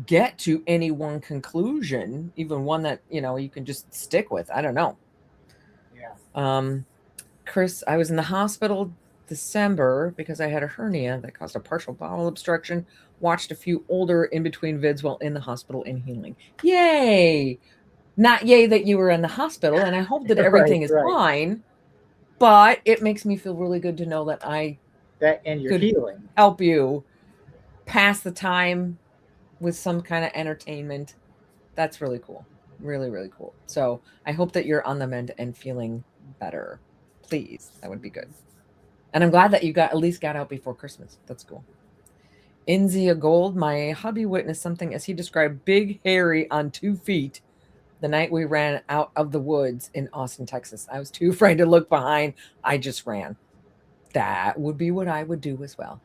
get to any one conclusion, even one that, you can just stick with. I don't know. Yeah. Chris, I was in the hospital December because I had a hernia that caused a partial bowel obstruction. Watched a few older InBetween vids while in the hospital and healing. Yay! Not yay that you were in the hospital, and I hope that everything is Right. fine. But it makes me feel really good to know that And you're could healing. help you pass the time with some kind of entertainment. That's really cool. Really, really cool. So I hope that you're on the mend and feeling better. Please. That would be good. And I'm glad that you at least got out before Christmas. That's cool. Inzia Gold, my hubby witnessed something as he described Big Harry on 2 feet The night we ran out of the woods in Austin, Texas. I was too afraid to look behind. I just ran. That would be what I would do as well.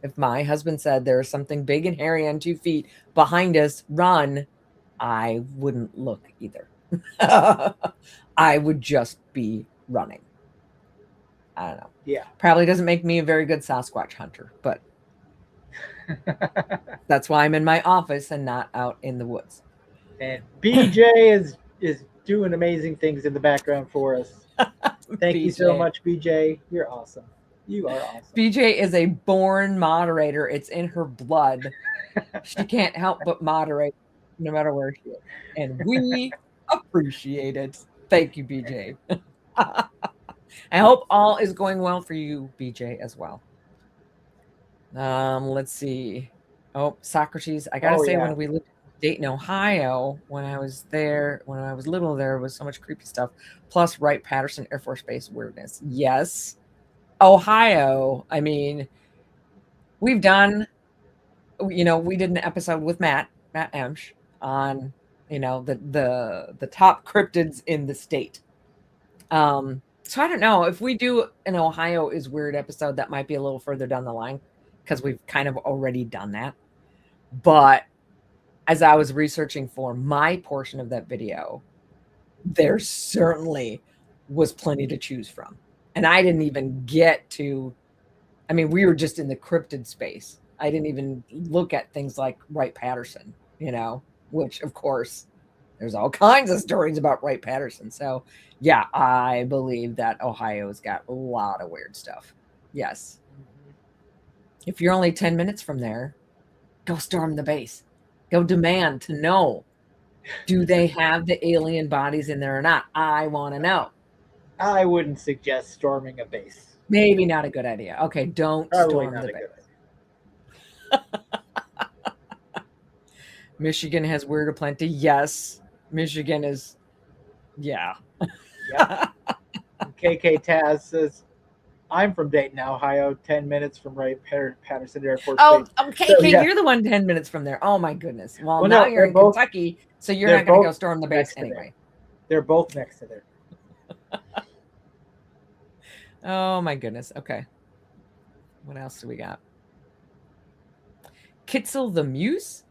If my husband said there's something big and hairy on 2 feet behind us, run, I wouldn't look either. I would just be running. I don't know. Yeah. Probably doesn't make me a very good Sasquatch hunter, but that's why I'm in my office and not out in the woods. And BJ is doing amazing things in the background for us. Thank you so BJ. much, BJ. You're awesome. You are awesome. BJ is a born moderator. It's in her blood. She can't help but moderate no matter where she is. And we appreciate it. Thank you, BJ. I hope all is going well for you, BJ, as well. Let's see. Oh, Socrates. I gotta Oh say, yeah. when we lived in Dayton, Ohio, when I was there, when I was little, there was so much creepy stuff. Plus, Wright-Patterson Air Force Base weirdness. Yes, Ohio. I mean, we've done. We did an episode with Matt Emsch on the top cryptids in the state. So I don't know if we do an Ohio is weird episode that might be a little further down the line because we've kind of already done that. But as I was researching for my portion of that video, there certainly was plenty to choose from. And I didn't even get to, I mean, we were just in the cryptid space. I didn't even look at things like Wright-Patterson, which of course there's all kinds of stories about Wright-Patterson. So yeah, I believe that Ohio's got a lot of weird stuff. Yes. If you're only 10 minutes from there, go storm the base. Go demand to know, do they have the alien bodies in there or not? I want to know. I wouldn't suggest storming a base. Maybe not a good idea. Okay, don't Probably storm not the a base. good idea. Michigan has weird aplenty. Yes. Michigan is, yeah. Yep. KK Taz says, I'm from Dayton, Ohio, 10 minutes from Wright-Patterson Air Force Oh, Base. okay. So, yeah. You're the one 10 minutes from there. Oh, my goodness. Well, Well, now no, you're in both, Kentucky, so you're not going to go storm the base anyway. They're both next to there. Oh, my goodness. Okay. What else do we got? Kitzel the Muse?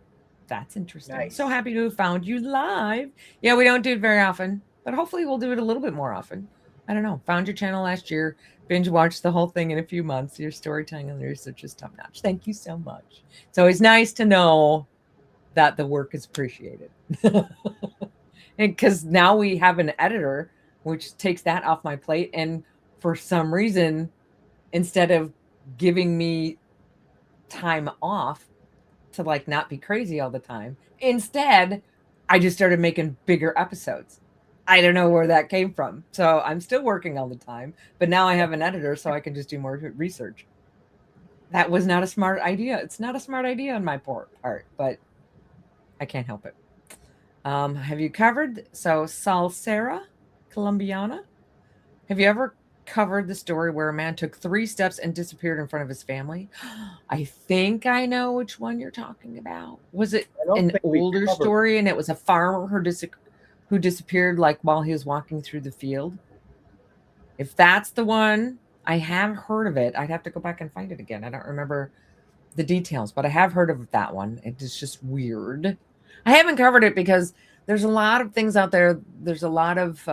That's interesting. Nice. So happy to have found you live. Yeah, we don't do it very often, but hopefully we'll do it a little bit more often. I don't know. Found your channel last year, binge watched the whole thing in a few months. Your storytelling and research is top notch. Thank you so much. It's always nice to know that the work is appreciated. Because now we have an editor, which takes that off my plate. And for some reason, instead of giving me time off to not be crazy all the time, instead, I just started making bigger episodes. I don't know where that came from. So I'm still working all the time, but now I have an editor so I can just do more research. That was not a smart idea. It's not a smart idea on my part, but I can't help it. Have you covered Salsera Colombiana? Have you ever covered the story where a man took 3 steps and disappeared in front of his family? I think I know which one you're talking about. Was it an older story and it was a farmer who disappeared while he was walking through the field? If that's the one, I have heard of it. I'd have to go back and find it again. I don't remember the details, but I have heard of that one. It is just weird. I haven't covered it because there's a lot of things out there. There's a lot of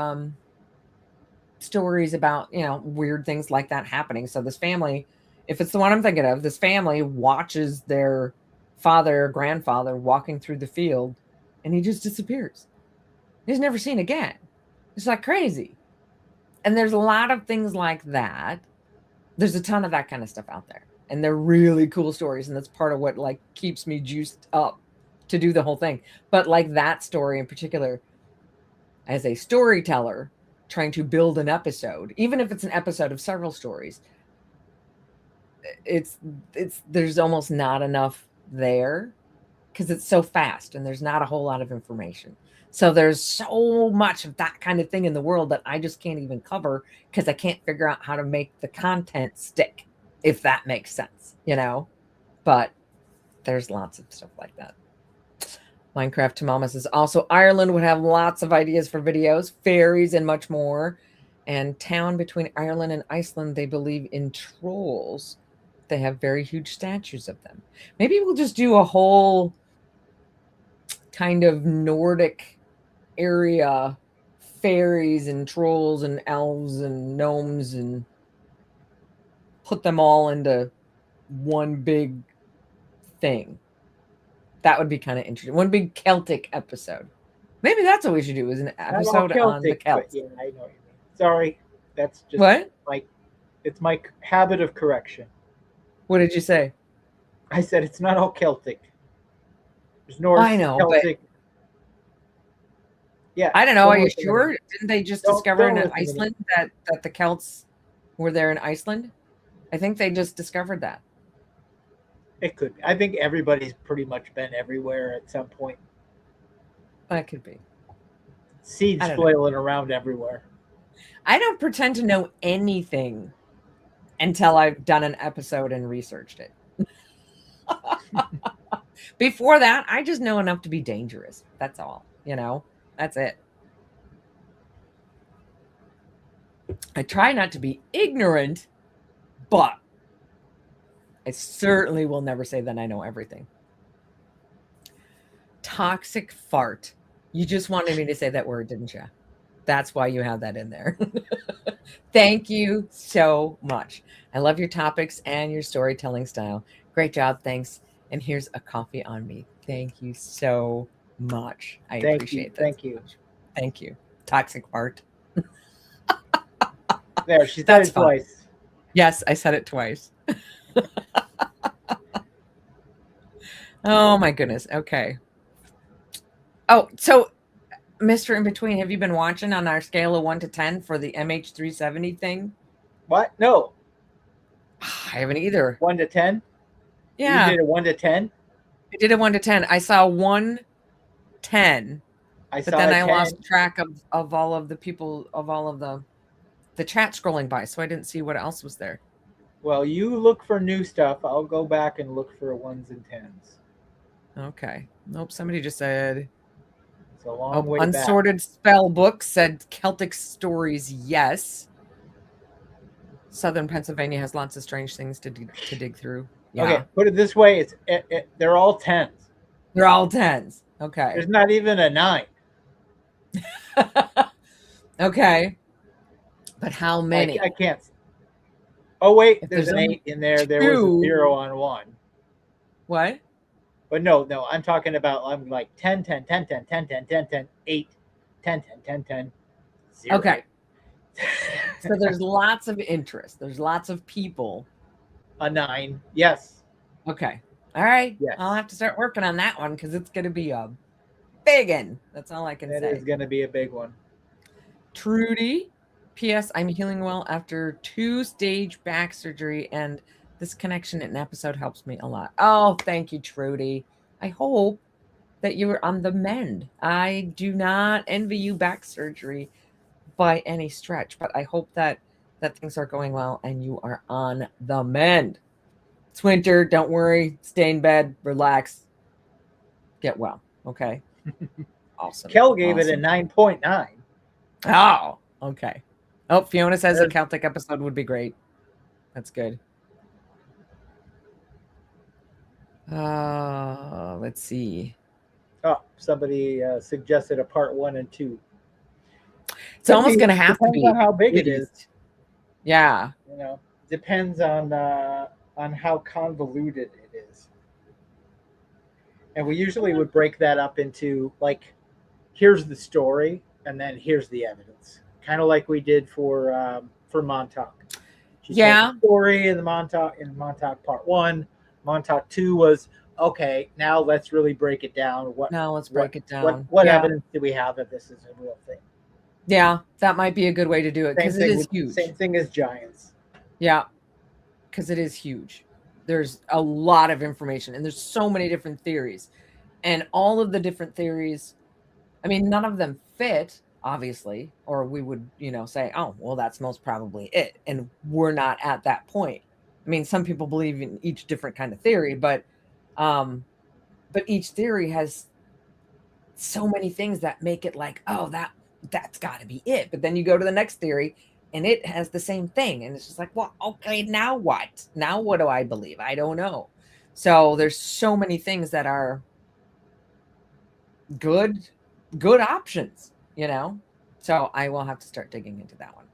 stories about, weird things like that happening. So this family, if it's the one I'm thinking of, this family watches their father or grandfather walking through the field and he just disappears. He's never seen again. It's crazy. And there's a lot of things like that. There's a ton of that kind of stuff out there. And they're really cool stories. And that's part of what keeps me juiced up to do the whole thing. But that story in particular, as a storyteller, trying to build an episode, even if it's an episode of several stories, there's almost not enough there because it's so fast and there's not a whole lot of information. So there's so much of that kind of thing in the world that I just can't even cover because I can't figure out how to make the content stick, if that makes sense, But there's lots of stuff like that. Minecraft to Mama says also Ireland would have lots of ideas for videos, fairies, and much more. And town between Ireland and Iceland, they believe in trolls. They have very huge statues of them. Maybe we'll just do a whole kind of Nordic area, fairies and trolls and elves and gnomes, and put them all into one big thing. That would be kind of interesting. One big Celtic episode. Maybe that's what we should do, is an Not all episode on the Celtic, but Celts. yeah, I know what you mean. Sorry, that's just What? it's my habit of correction. What did you say? I said it's not all Celtic. There's I Norse, know, Celtic. Yeah. I don't know. Are you listen to me. sure? Didn't they just Don't- discover don't in listen to me. Iceland that the Celts were there in Iceland? I think they just discovered that. It could be. I think everybody's pretty much been everywhere at some point. That could be. Seeds I don't know. flailing around everywhere. I don't pretend to know anything until I've done an episode and researched it. Before that, I just know enough to be dangerous. That's all. That's it. I try not to be ignorant, but I certainly will never say that I know everything. Toxic fart. You just wanted me to say that word, didn't you? That's why you have that in there. Thank you so much. I love your topics and your storytelling style. Great job. Thanks. And here's a coffee on me. Thank you so much. I appreciate that. Thank you. Thank you. Toxic fart. There, she said That's it twice. Yes, I said it twice. Oh my goodness. Okay. Oh, so Mr. In Between, have you been watching on our scale of 1 to 10 for the MH370 thing? What? No. I haven't either. 1 to 10? Yeah. You did a 1 to 10? I did a 1 to 10. I saw 110. But then I lost track of all of the people, of all of the chat scrolling by, so I didn't see what else was there. Well, you look for new stuff. I'll go back and look for 1s and 10s. Okay. Nope. Somebody just said. It's a long way Unsorted back. Spell Book said Celtic stories. Yes. Southern Pennsylvania has lots of strange things to dig through. Yeah. Okay, put it this way: they're all 10s. They're all 10s. Okay. There's not even a 9. Okay. But how many? I can't. Oh wait, If there's an only 8 in there. There was a 0 on 1. What? But no, I'm talking about, I'm like 10, 10, 10, 10, 10, 10, 10, 10, 8, 10, 10, 10, 10, 0. Okay. So there's lots of interest. There's lots of people. A 9. Yes. Okay. All right. Yes. I'll have to start working on that one because it's going to be a big one. That's all I can say. It is going to be a big one. Trudy, P.S. I'm healing well after 2-stage back surgery, and this connection in episode helps me a lot. Oh, thank you, Trudy. I hope that you are on the mend. I do not envy you back surgery by any stretch, but I hope that things are going well and you are on the mend. It's winter. Don't worry. Stay in bed. Relax. Get well. Okay. Awesome. Kel gave it a 9.9. Oh, okay. Oh, Fiona says a Celtic episode would be great. That's good. Let's see. Oh, somebody suggested a part 1 and 2. It's almost going to have to be. Depends on how big it is. Yeah. Depends on how convoluted it is. And we usually would break that up into, like, here's the story, and then here's the evidence. Kind of like we did for Montauk. Yeah. The story in Montauk part 1. Montauk 2 was, okay, now let's really break it down. Let's break it down. What evidence do we have that this is a real thing? Yeah, that might be a good way to do it because it is huge. Same thing as Giants. Yeah, because it is huge. There's a lot of information and there's so many different theories. And all of the different theories, I mean, none of them fit, obviously, or we would, say, oh, well, that's most probably it. And we're not at that point. I mean, some people believe in each different kind of theory, but each theory has so many things that make it like, oh, that's got to be it. But then you go to the next theory and it has the same thing, and it's just like, well, okay, now what? Now what do I believe? I don't know. So there's so many things that are good good options, you know? So I will have to start digging into that one.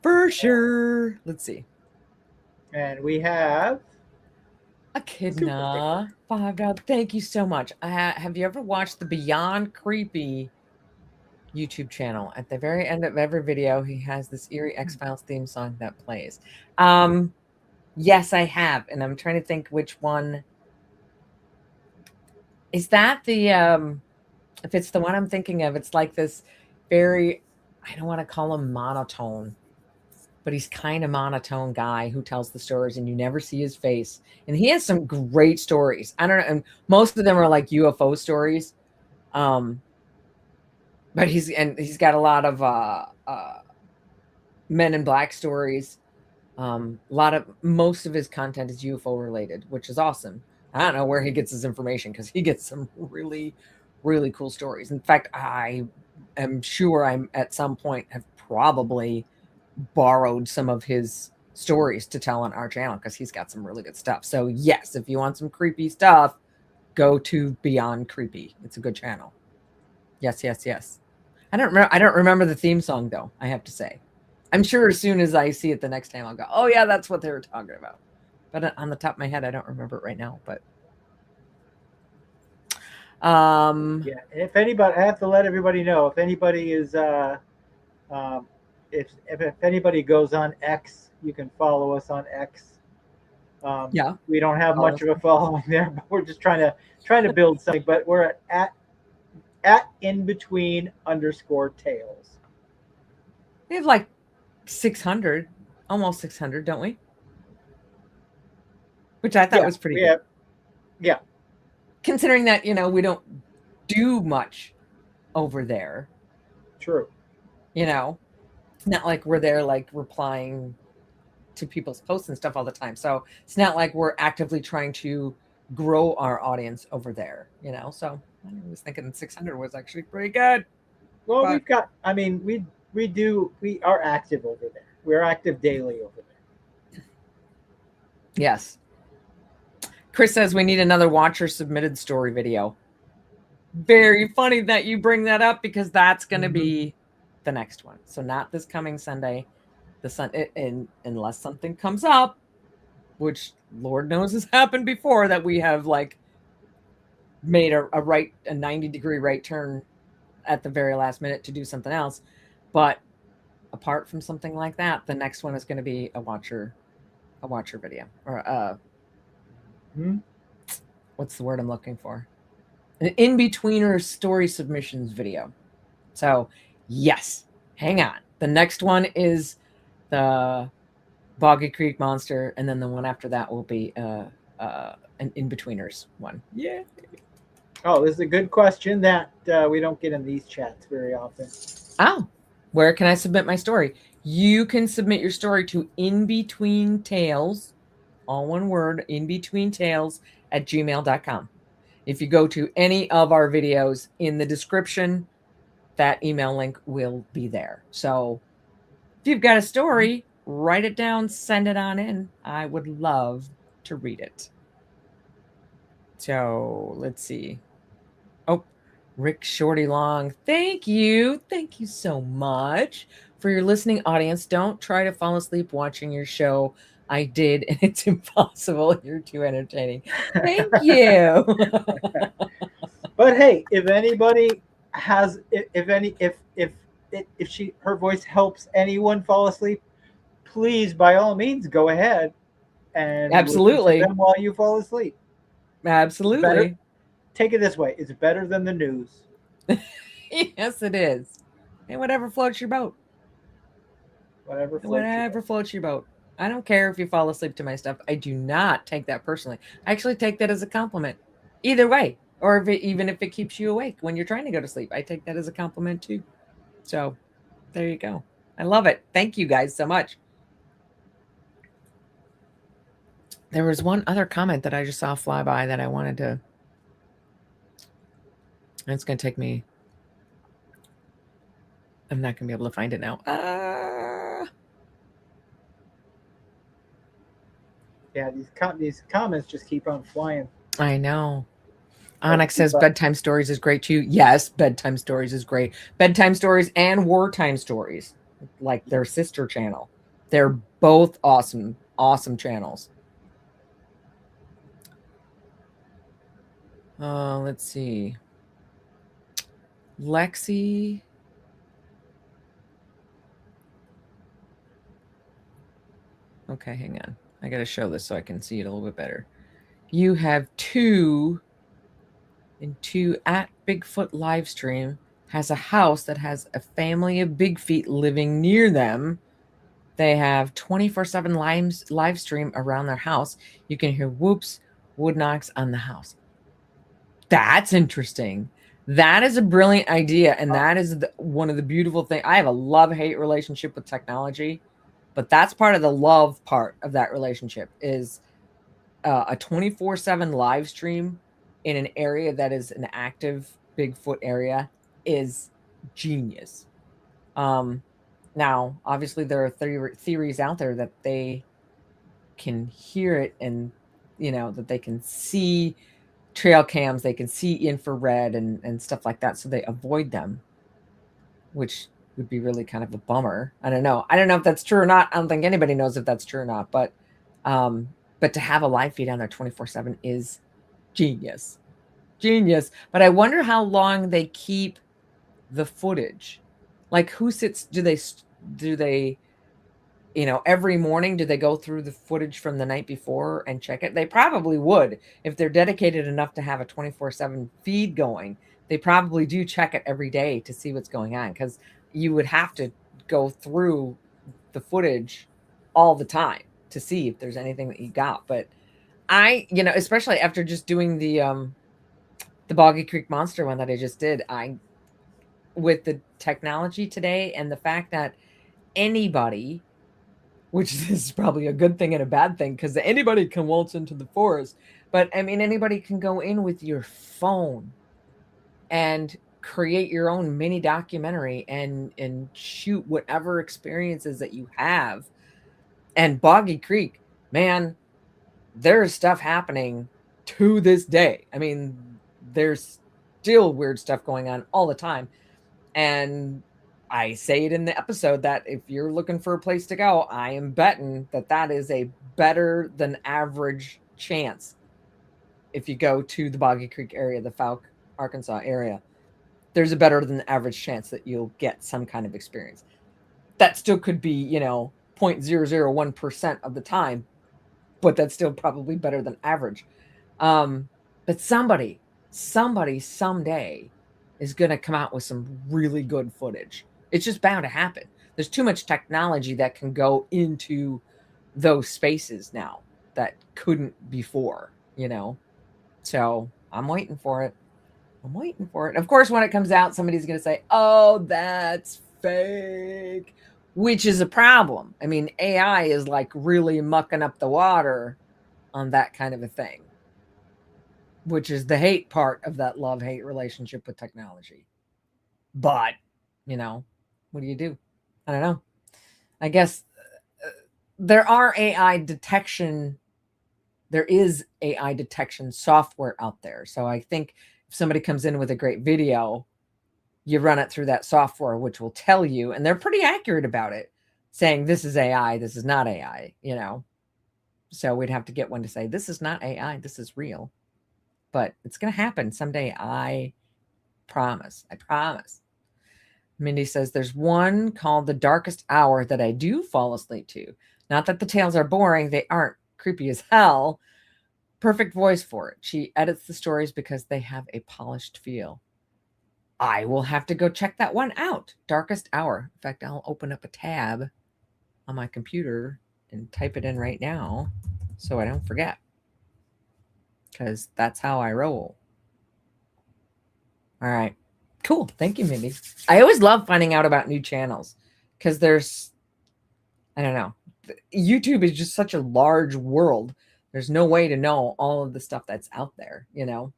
For sure. Let's see. And we have Super Sticker. Echidna, $5. Thank you so much. Have you ever watched the Beyond Creepy YouTube channel? At the very end of every video, he has this eerie X-Files theme song that plays. Yes, I have, and I'm trying to think which one. Is that the if it's the one I'm thinking of, it's like this very, I don't want to call him monotone, but he's kind of monotone guy who tells the stories and you never see his face. And he has some great stories. I don't know, and most of them are like UFO stories. But he's got a lot of Men in Black stories. Most of his content is UFO related, which is awesome. I don't know where he gets his information because he gets some really, really cool stories. In fact, I am sure I'm at some point have probably borrowed some of his stories to tell on our channel because he's got some really good stuff. So yes, if you want some creepy stuff, go to Beyond Creepy. It's a good channel. Yes, yes, yes. I don't remember the theme song though, I have to say. I'm sure as soon as I see it the next time I'll go, "Oh yeah, that's what they were talking about." But on the top of my head, I don't remember it right now, but Yeah, if anybody, I have to let everybody know if anybody is um, if anybody goes on X, you can follow us on X. Yeah. We don't have much of a following there, but we're just trying to build something. But we're at InBetween_Tales. We have like 600, almost 600, don't we? Which I thought Yeah, was pretty we good. have. Yeah, Considering that, we don't do much over there, true. you know. It's not like we're there like replying to people's posts and stuff all the time. So it's not like we're actively trying to grow our audience over there, So I was thinking 600 was actually pretty good. Well, But we've got. I mean, we are active over there. We're active daily over there. yes. Chris says we need another watcher submitted story video. Very funny that you bring that up because that's going to be the next one. So not this coming Sunday, unless something comes up, which Lord knows has happened before, that we have like made a 90-degree right turn at the very last minute to do something else. But apart from something like that, the next one is going to be a watcher video, or what's the word I'm looking for? An in-betweener story submissions video. So yes, hang on. The next one is the Boggy Creek Monster, and then the one after that will be an in-betweeners one. Yeah. Oh, this is a good question that we don't get in these chats very often. Oh, where can I submit my story? You can submit your story to InBetweenTales, all one word, InBetweenTales @gmail.com. If you go to any of our videos in the description, that email link will be there. So if you've got a story, write it down, send it on in. I would love to read it. So let's see. Oh, Rick Shorty Long, thank you. Thank you so much for your listening audience. Don't try to fall asleep watching your show. I did, and it's impossible. You're too entertaining. Thank you. But hey, if anybody has, if her voice helps anyone fall asleep, please by all means go ahead and listen to Absolutely. them while you fall asleep. Better Absolutely. take it this way: it's better than the news. Yes, it is. And whatever floats your boat. Whatever floats your Whatever boat. floats your boat. I don't care if you fall asleep to my stuff. I do not take that personally. I actually take that as a compliment. Either way, or even if it keeps you awake when you're trying to go to sleep, I take that as a compliment too. So there you go. I love it. Thank you guys so much. There was one other comment that I just saw fly by that I wanted to And it's going to take me. I'm not going to be able to find it now. Yeah, these comments just keep on flying. I know. Hard to Onyx keep says up. bedtime stories is great too. Yes, bedtime stories is great. Bedtime stories and wartime stories, like their sister channel. They're both awesome, awesome channels. Let's see. Lexi. Okay, hang on. I got to show this so I can see it a little bit better. You have two at Bigfoot Livestream has a house that has a family of big feet living near them. They have 24/7 live stream around their house. You can hear whoops, wood knocks on the house. That's interesting. That is a brilliant idea, and that is one of the beautiful things. I have a love-hate relationship with technology, but that's part of the love part of that relationship is a 24/7 live stream in an area that is an active Bigfoot area is genius. Now, obviously, there are theories out there that they can hear it and, that they can see trail cams, they can see infrared and stuff like that. So they avoid them, which would be really kind of a bummer. I don't know. I don't know if that's true or not. I don't think anybody knows if that's true or not. But to have a live feed on there 24/7 is genius. Genius. But I wonder how long they keep the footage. Like who sits do they every morning do they go through the footage from the night before and check it? They probably would if they're dedicated enough to have a 24/7 feed going. They probably do check it every day to see what's going on cuz you would have to go through the footage all the time to see if there's anything that you got. But especially after just doing the Boggy Creek Monster one that I just did, I with the technology today and the fact that anybody, which is probably a good thing and a bad thing because anybody can waltz into the forest, but I mean anybody can go in with your phone and create your own mini documentary and shoot whatever experiences that you have. And Boggy Creek, man, there's stuff happening to this day. I mean, there's still weird stuff going on all the time. And I say it in the episode that if you're looking for a place to go, I am betting that that is a better than average chance if you go to the Boggy Creek area, the Fouke, Arkansas area. There's a better than average chance that you'll get some kind of experience. That still could be, 0.001% of the time, but that's still probably better than average. But somebody someday is going to come out with some really good footage. It's just bound to happen. There's too much technology that can go into those spaces now that couldn't before. So I'm waiting for it. I'm waiting for it. Of course, when it comes out, somebody's going to say, oh, that's fake, which is a problem. I mean, AI is like really mucking up the water on that kind of a thing, which is the hate part of that love-hate relationship with technology. But, what do you do? I don't know. I guess there is AI detection software out there. So I think if somebody comes in with a great video, you run it through that software, which will tell you, and they're pretty accurate about it, saying this is AI, this is not AI. So we'd have to get one to say, this is not AI, this is real. But it's going to happen someday. I promise. I promise. Mindy says there's one called The Darkest Hour that I do fall asleep to. Not that the tales are boring, they aren't. Creepy as hell. Perfect voice for it. She edits the stories because they have a polished feel. I will have to go check that one out. Darkest Hour. In fact, I'll open up a tab on my computer and type it in right now so I don't forget. Because that's how I roll. All right. Cool. Thank you, Mindy. I always love finding out about new channels because I don't know. YouTube is just such a large world. There's no way to know all of the stuff that's out there. In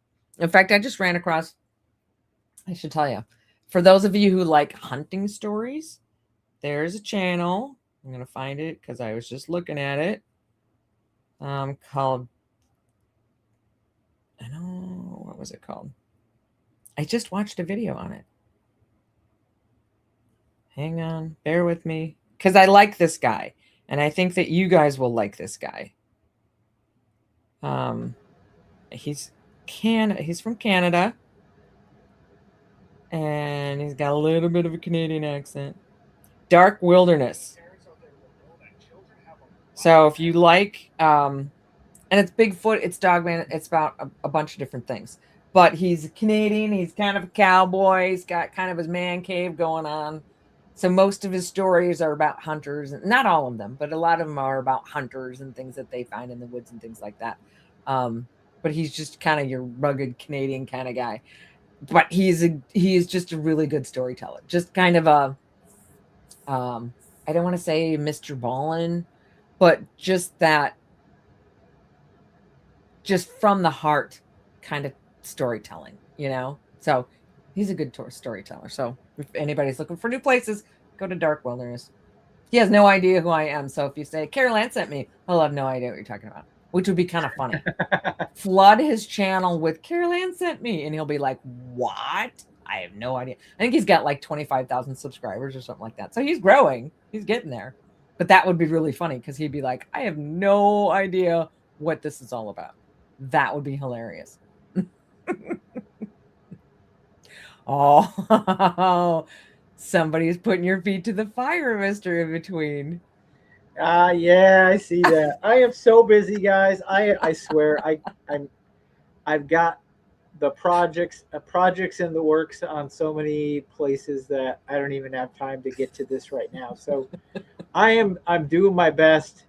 fact, I just ran across I should tell you, for those of you who like hunting stories, there's a channel. I'm gonna find it because I was just looking at it. Called, I know, what was it called? I just watched a video on it. Hang on, bear with me, because I like this guy, and I think that you guys will like this guy. Um, he's he's from Canada, and he's got a little bit of a Canadian accent. Dark Wilderness. So if you like, and it's Bigfoot, it's Dogman, it's about a bunch of different things. But he's Canadian, he's kind of a cowboy, he's got kind of his man cave going on. So most of his stories are about hunters, and not all of them, but a lot of them are about hunters and things that they find in the woods and things like that. But he's just kind of your rugged Canadian kind of guy. But he is just a really good storyteller. Just kind of a I don't want to say Mr. Ballin, but just that, just from the heart kind of storytelling, you know? So he's a good storyteller. So if anybody's looking for new places, go to Dark Wilderness. He has no idea who I am. So if you say, Carol Ann sent me, he'll have no idea what you're talking about, which would be kind of funny. Flood his channel with Carol Ann sent me, and he'll be like, what? I have no idea. I think he's got like 25,000 subscribers or something like that. So he's growing. He's getting there. But that would be really funny because he'd be like, I have no idea what this is all about. That would be hilarious. Oh, somebody's putting your feet to the fire, Mr. InBetween. Yeah, I see that. I am so busy, guys. I swear I've got the projects in the works on so many places that I don't even have time to get to this right now. So I'm doing my best.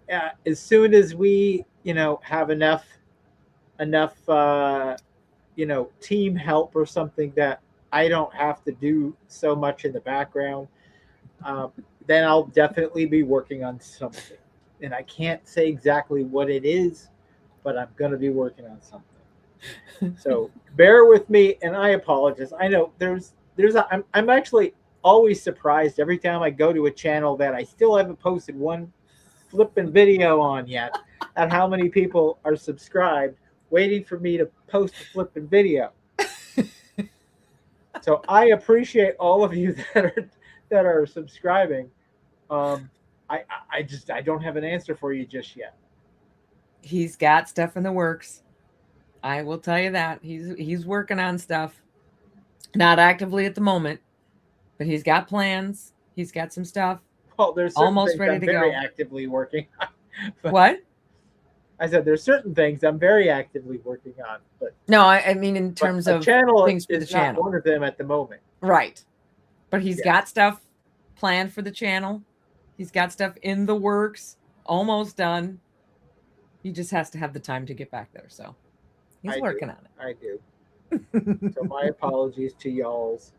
As soon as we have enough team help or something that I don't have to do so much in the background, then I'll definitely be working on something. And I can't say exactly what it is, but I'm going to be working on something. So bear with me, and I apologize. I know I'm actually always surprised every time I go to a channel that I still haven't posted one flipping video on yet at how many people are subscribed waiting for me to post a flipping video. So I appreciate all of you that are subscribing. I don't have an answer for you just yet. He's got stuff in the works. I will tell you that. He's working on stuff. Not actively at the moment, but he's got plans. He's got some stuff. Well, there's almost ready I'm to very go. actively working on. What? I said there's certain things I'm very actively working on, but no, I mean in terms of channel things for the is not channel. one of them at the moment. Right. But he's got stuff planned for the channel. He's got stuff in the works, almost done. He just has to have the time to get back there. So he's working on it. I do. So my apologies to y'all's.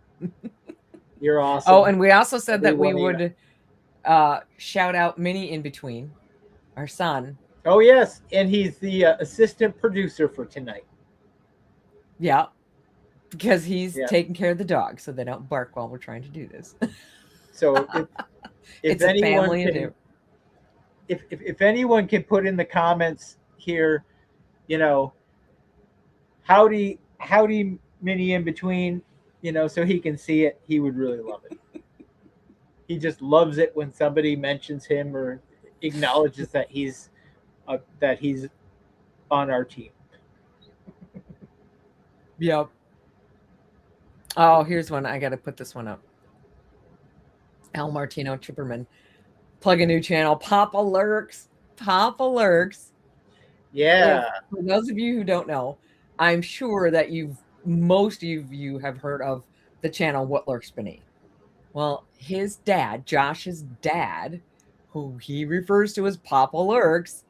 You're awesome. Oh, and we also said that we would shout out Minnie InBetween, our son. Oh, yes. And he's the assistant producer for tonight. Yeah. Because he's taking care of the dogs so they don't bark while we're trying to do this. So if anyone can, if anyone can put in the comments here, howdy Minnie InBetween, so he can see it, he would really love it. He just loves it when somebody mentions him or acknowledges that he's on our team. Yep. Oh, here's one. I got to put this one up. Al Martino Chipperman. Plug a new channel. Papa Lurks. Papa Lurks. Yeah. For those of you who don't know, I'm sure that most of you have heard of the channel What Lurks Beneath. Well, his dad, Josh's dad, who he refers to as Papa Lurks,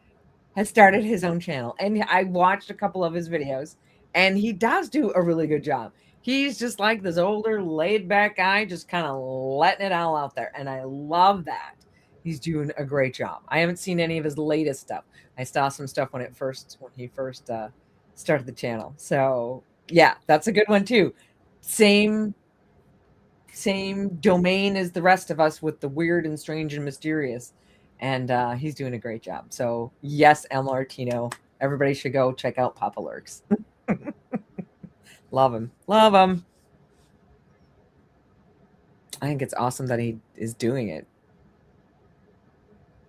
has started his own channel. And I watched a couple of his videos, and he does do a really good job. He's just like this older, laid-back guy, just kind of letting it all out there. And I love that. He's doing a great job. I haven't seen any of his latest stuff. I saw some stuff when he first started the channel. So, yeah, that's a good one, too. same same domain as the rest of us with the weird and strange and mysterious. And he's doing a great job. So yes, El Martino, everybody should go check out Papa Lurks. Love him. Love him. I think it's awesome that he is doing it.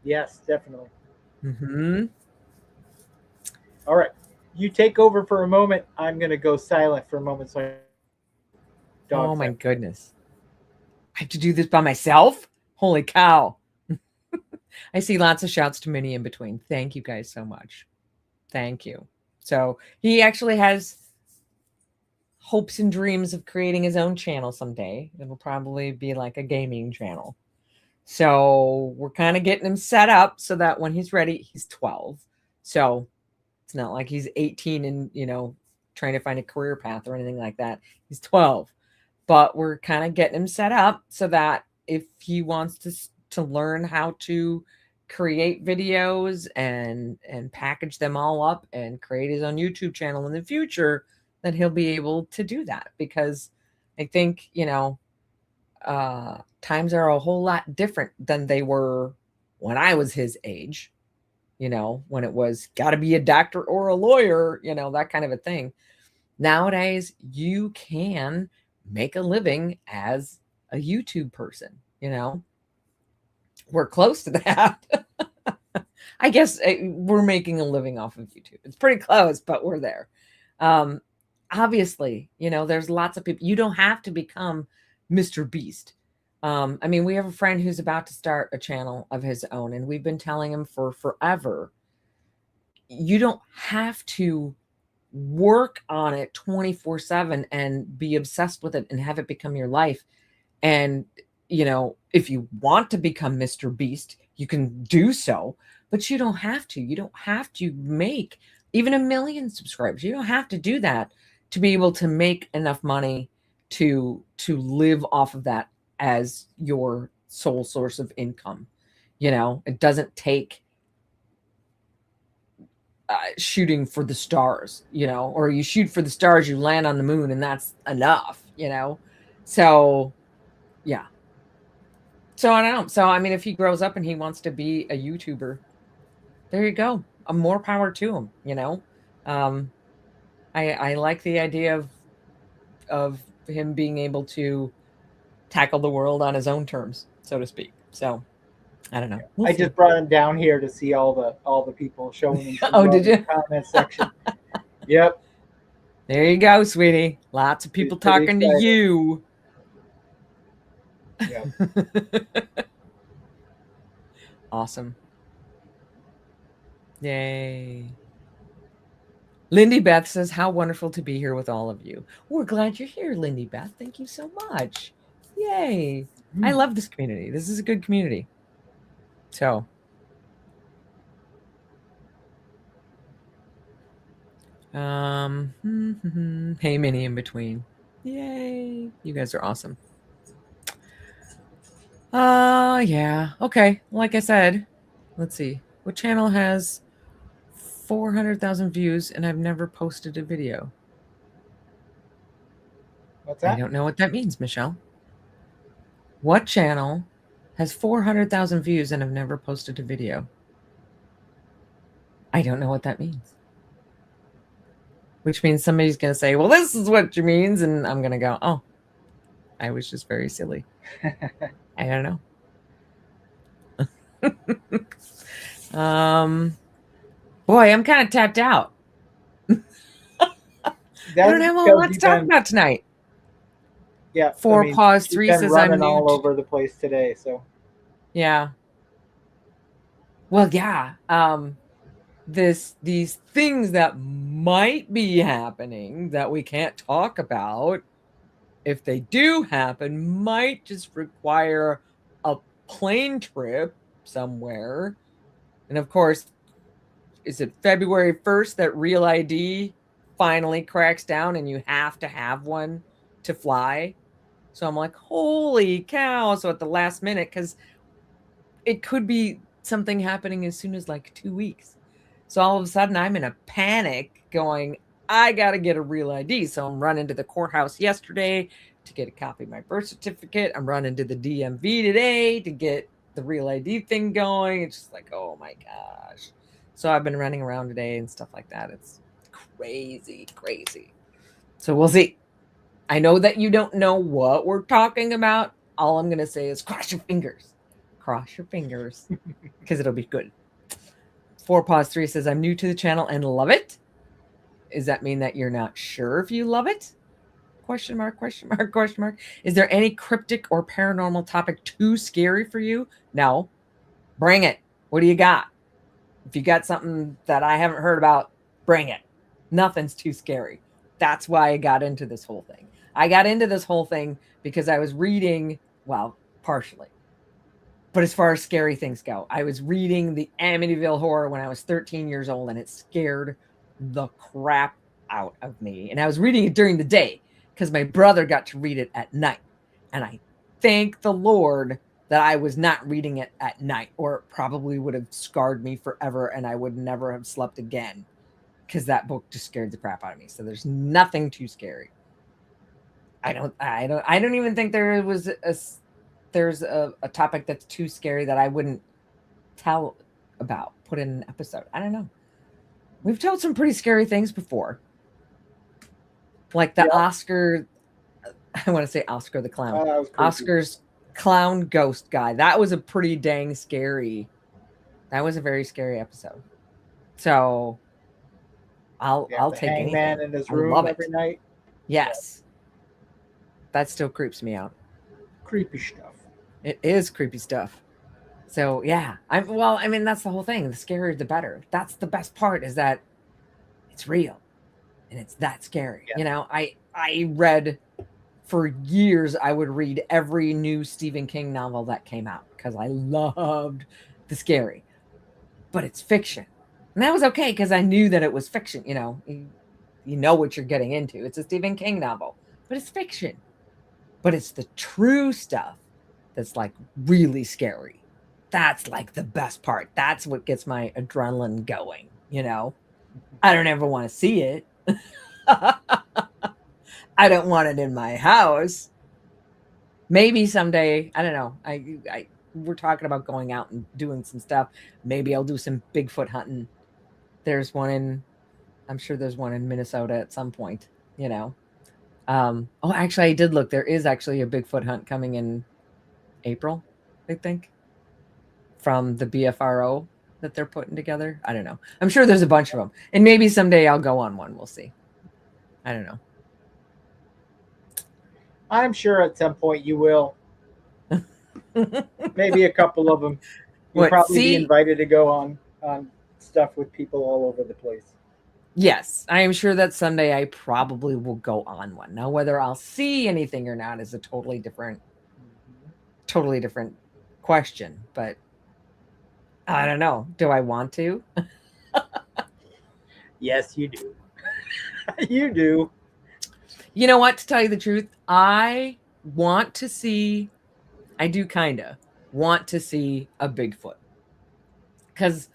Yes, definitely. Hmm. All right. You take over for a moment. I'm going to go silent for a moment so I can let the Oh dogs my out. goodness. I have to do this by myself? Holy cow. I see lots of shouts to Minnie in between. Thank you guys so much. Thank you. So he actually has hopes and dreams of creating his own channel someday. It'll probably be like a gaming channel. So we're kind of getting him set up so that when he's ready, he's 12. So it's not like he's 18 and, trying to find a career path or anything like that. He's 12. But we're kind of getting him set up so that if he wants to learn how to create videos and package them all up and create his own YouTube channel in the future, then he'll be able to do that because I think, times are a whole lot different than they were when I was his age, when it was got to be a doctor or a lawyer, that kind of a thing. Nowadays, you can make a living as a YouTube person, We're close to that. I guess we're making a living off of YouTube. It's pretty close, but we're there. Um, Obviously, there's lots of people. You don't have to become Mr. Beast. I mean, we have a friend who's about to start a channel of his own, and we've been telling him for forever. You don't have to work on it 24/7 and be obsessed with it and have it become your life. And, if you want to become Mr. Beast, you can do so, but you don't have to. You don't have to make even 1 million subscribers. You don't have to do that to be able to make enough money to live off of that as your sole source of income. It doesn't take shooting for the stars, or you shoot for the stars, you land on the moon, and that's enough. So, yeah. So I don't know. So I mean, if he grows up and he wants to be a YouTuber, there you go. More power to him. Um, I like the idea of him being able to tackle the world on his own terms, so to speak. So I don't know. We'll I see. just brought him down here to see all the people showing him some Oh, love did in the you? comment section. Yep, There you go, sweetie. Lots of he's people pretty talking to excited. you. Yep. Awesome. Yay. Lindy Beth says, how wonderful to be here with all of you. We're glad you're here, Lindy Beth. Thank you so much. Yay. I Mm. love this community. This is a good community. So, hey, Minnie in between. Yay. You guys are awesome. Yeah. Okay. Like I said, let's see. What channel has 400,000 views and I've never posted a video? What's I that? don't know what that means, Michelle. What channel has 400,000 views and I've never posted a video? I don't know what that means. Which means somebody's going to say, well, this is what it means. And I'm going to go, oh, I was just very silly. I don't know. Boy, I'm kind of tapped out. I don't That's have a because lot to you've talk been, about tonight. yeah. I Four mean, Paws you've 3 been says I'm running new. all over the place today. So Yeah. Well, yeah. These things that might be happening that we can't talk about, if they do happen, might just require a plane trip somewhere. And of course, is it February 1st that Real ID finally cracks down and you have to have one to fly? So I'm like, holy cow. So at the last minute, because it could be something happening as soon as like 2 weeks. So all of a sudden I'm in a panic going, I got to get a real ID. So I'm running to the courthouse yesterday to get a copy of my birth certificate. I'm running to the DMV today to get the real ID thing going. It's just like, oh my gosh. So I've been running around today and stuff like that. It's crazy, crazy. So we'll see. I know that you don't know what we're talking about. All I'm going to say is cross your fingers. Cross your fingers because it'll be good. 4Paws3 says, I'm new to the channel and love it. Does that mean that you're not sure if you love it? Question mark, question mark, question mark. Is there any cryptic or paranormal topic too scary for you? No. Bring it. What do you got? If you got something that I haven't heard about, bring it. Nothing's too scary. That's why I got into this whole thing. I got into this whole thing because I was reading, well, partially. But as far as scary things go, I was reading the Amityville Horror when I was 13 years old, and it scared the crap out of me. And I was reading it during the day because my brother got to read it at night. And I thank the Lord that I was not reading it at night, or it probably would have scarred me forever and I would never have slept again because that book just scared the crap out of me. So there's nothing too scary. I don't even think there's a topic that's too scary that I wouldn't tell about, put in an episode. I don't know. We've told some pretty scary things before. Like the Oscar, I want to say Oscar the Clown. Oscar's clown ghost guy. That was a pretty dang scary. That was a very scary episode. So I'll take anything. Hangman in his room every night. Yes. That still creeps me out. Creepy stuff. It is creepy stuff. So yeah, I mean that's the whole thing. The scarier the better. That's the best part, is that it's real and it's that scary. Yeah. You know, I read for years, I would read every new Stephen King novel that came out because I loved the scary. But it's fiction. And that was okay because I knew that it was fiction, you know. You know what you're getting into. It's a Stephen King novel, but it's fiction. But it's the true stuff that's like really scary. That's like the best part. That's what gets my adrenaline going, you know. I don't ever want to see it. I don't want it in my house. Maybe someday, I don't know. We're talking about going out and doing some stuff. Maybe I'll do some Bigfoot hunting. There's one I'm sure there's one in Minnesota at some point, you know. Oh, actually, I did look. There is actually a Bigfoot hunt coming in April, I think, from the BFRO that they're putting together. I don't know. I'm sure there's a bunch of them. And maybe someday I'll go on one. We'll see. I don't know. I'm sure at some point you will. Maybe a couple of them. You'll probably be invited to go on stuff with people all over the place. Yes, I am sure that someday I probably will go on one. Now, whether I'll see anything or not is a totally different question. But I don't know. Do I want to? Yes, you do. You do. You know what? To tell you the truth, I do kind of want to see a Bigfoot. Because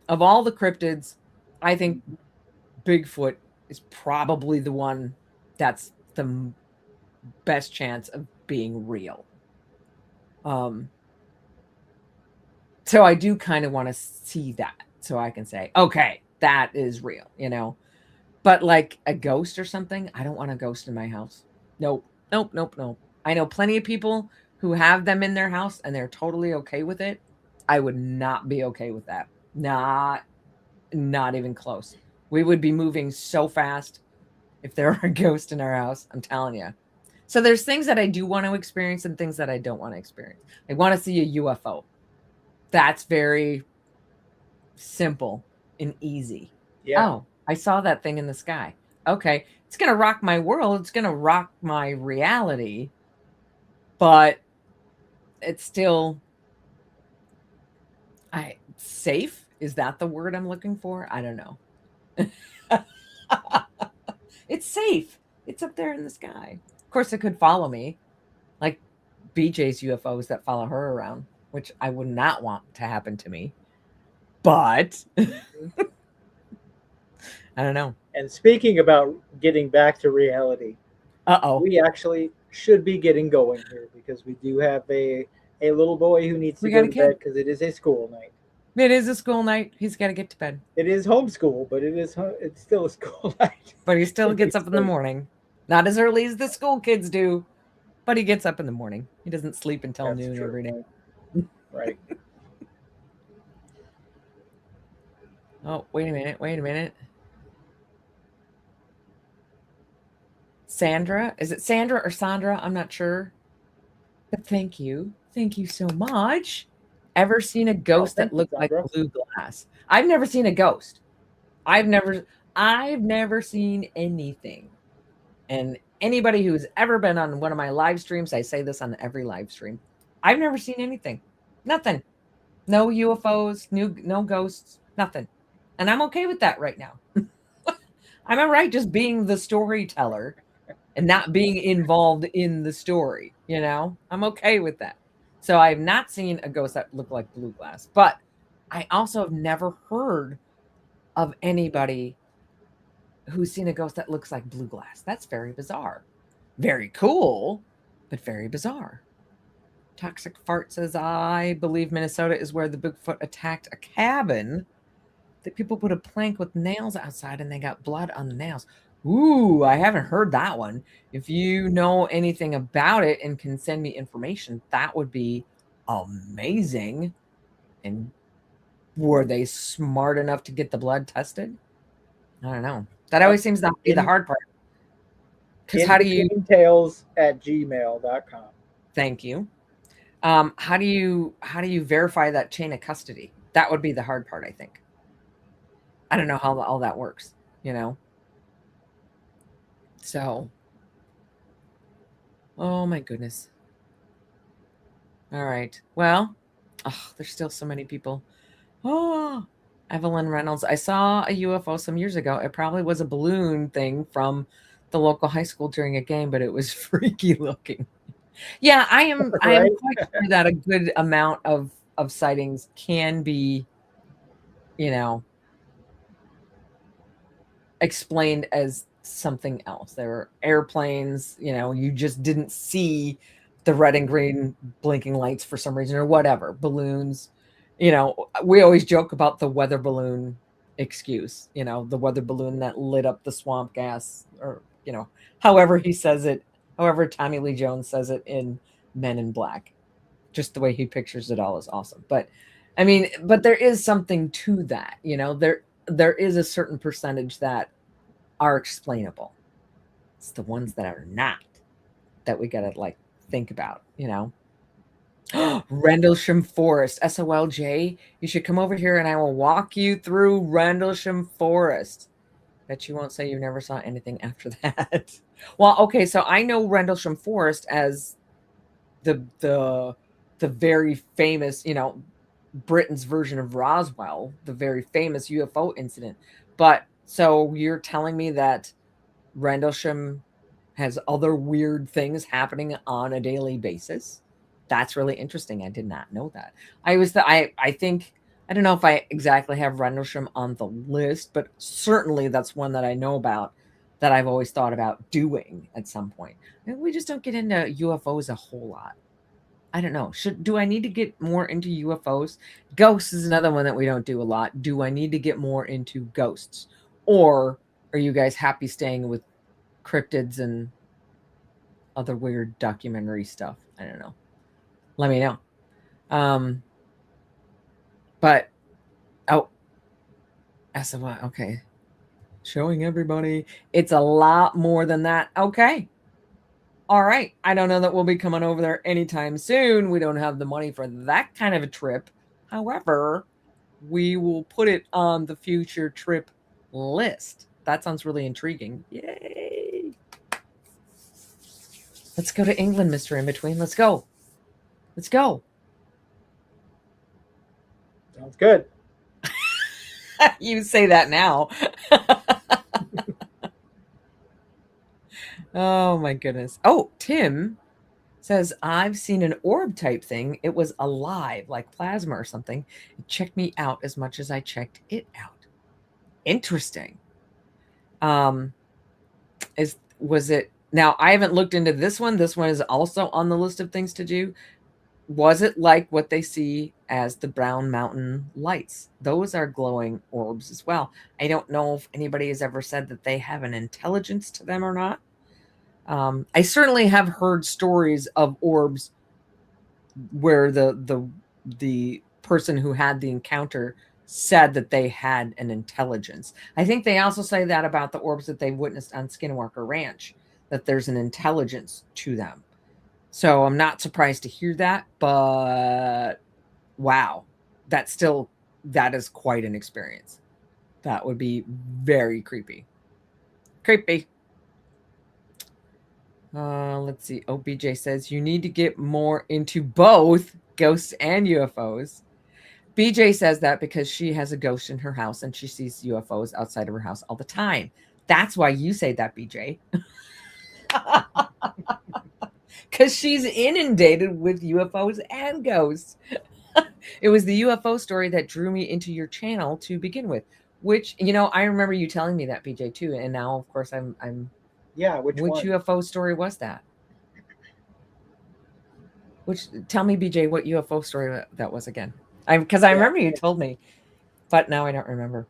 of all the cryptids, I think Bigfoot is probably the one that's the best chance of being real. So I do kind of want to see that so I can say, okay, that is real, you know. But like a ghost or something, I don't want a ghost in my house. Nope. I know plenty of people who have them in their house and they're totally okay with it. I would not be okay with that. Not even close. We would be moving so fast if there were a ghost in our house. I'm telling you. So there's things that I do want to experience and things that I don't want to experience. I want to see a UFO. That's very simple and easy. Yeah. Oh, I saw that thing in the sky. Okay. It's going to rock my world. It's going to rock my reality. But it's still safe. Is that the word I'm looking for? I don't know. It's safe. It's up there in the sky. Of course, it could follow me, like BJ's UFOs that follow her around, which I would not want to happen to me. But I don't know. And speaking about getting back to reality, Uh-oh. we actually should be getting going here because we do have a little boy who needs to We go got a to bed kid. because it is a school night. It is a school night. He's got to get to bed. It is homeschool, but it's still a school night. But he still And gets he's up in the asleep. morning. Not as early as the school kids do, but he gets up in the morning. He doesn't sleep until That's noon true, every day. right? Oh, wait a minute. Wait a minute. Sandra? Is it Sandra or Sandra? I'm not sure. But thank you. Thank you so much. Ever seen a Oh, ghost that thank you, looked like Sandra. blue glass? I've never seen a ghost. I've never I've never seen anything. And anybody who's ever been on one of my live streams, I say this on every live stream. I've never seen anything. Nothing. No UFOs, no ghosts, nothing. And I'm okay with that right now. I'm all right just being the storyteller and not being involved in the story, you know? I'm okay with that. So I've not seen a ghost that looked like blue glass, but I also have never heard of anybody who's seen a ghost that looks like blue glass. That's very bizarre. Very cool, but very bizarre. Toxic Fart says, I believe Minnesota is where the Bigfoot attacked a cabin. The people put a plank with nails outside and they got blood on the nails. Ooh, I haven't heard that one. If you know anything about it and can send me information, that would be amazing. And were they smart enough to get the blood tested? I don't know. That Yep. always seems to be the In hard part. Because how do you inbetweentales@gmail.com. thank you? How do you verify that chain of custody? That would be the hard part, I think. I don't know how all that works, you know? So, oh my goodness. All right. Well, oh, there's still so many people. Oh, Evelyn Reynolds. I saw a UFO some years ago. It probably was a balloon thing from the local high school during a game, but it was freaky looking. Yeah, I am Right? quite sure that a good amount of sightings can be, you know, explained as something else. There were airplanes, you just didn't see the red and green blinking lights for some reason or whatever. Balloons, we always joke about the weather balloon excuse, the weather balloon that lit up the swamp gas or, however he says it, however Tommy Lee Jones says it in Men in Black. Just the way he pictures it all is awesome. But I mean, but there is something to that, there is a certain percentage that are explainable. It's the ones that are not that we gotta like think about. Rendlesham Forest, SOLJ. You should come over here and I will walk you through Rendlesham Forest. Bet you won't say you never saw anything after that. Well, okay, so I know Rendlesham Forest as the very famous, Britain's version of Roswell, the very famous UFO incident. But so you're telling me that Rendlesham has other weird things happening on a daily basis? That's really interesting. I did not know that. I think I don't know if I exactly have Rendlesham on the list, but certainly that's one that I know about that I've always thought about doing at some point. And we just don't get into UFOs a whole lot. I don't know. Do I need to get more into UFOs? Ghosts is another one that we don't do a lot. Do I need to get more into ghosts? Or are you guys happy staying with cryptids and other weird documentary stuff? I don't know. Let me know. Um but oh, SOI, okay. Showing everybody. It's a lot more than that. Okay. All right. I don't know that we'll be coming over there anytime soon. We don't have the money for that kind of a trip. However, we will put it on the future trip list. That sounds really intriguing. Yay. Let's go to England, Mr. InBetween. Let's go. Let's go. Sounds good. You say that now. Oh my goodness. Oh, Tim says, I've seen an orb type thing. It was alive, like plasma or something. It checked me out as much as I checked it out. Interesting. Um, was it now? I haven't looked into this one. This one is also on the list of things to do. Was it like what they see as the Brown Mountain lights? Those are glowing orbs as well. I don't know if anybody has ever said that they have an intelligence to them or not. I certainly have heard stories of orbs where the person who had the encounter said that they had an intelligence. I think they also say that about the orbs that they witnessed on Skinwalker Ranch, that there's an intelligence to them. So I'm not surprised to hear that, but wow, that is quite an experience. That would be very creepy. Creepy. Let's see. OBJ says you need to get more into both ghosts and UFOs. BJ says that because she has a ghost in her house and she sees UFOs outside of her house all the time. That's why you say that, BJ. Because she's inundated with UFOs and ghosts. It was the UFO story that drew me into your channel to begin with, which, I remember you telling me that, BJ, too. And now, of course, I'm Yeah, which which one? UFO story was that? Tell me, BJ, what UFO story that was again? Because I Yeah, remember you told me, but now I don't remember.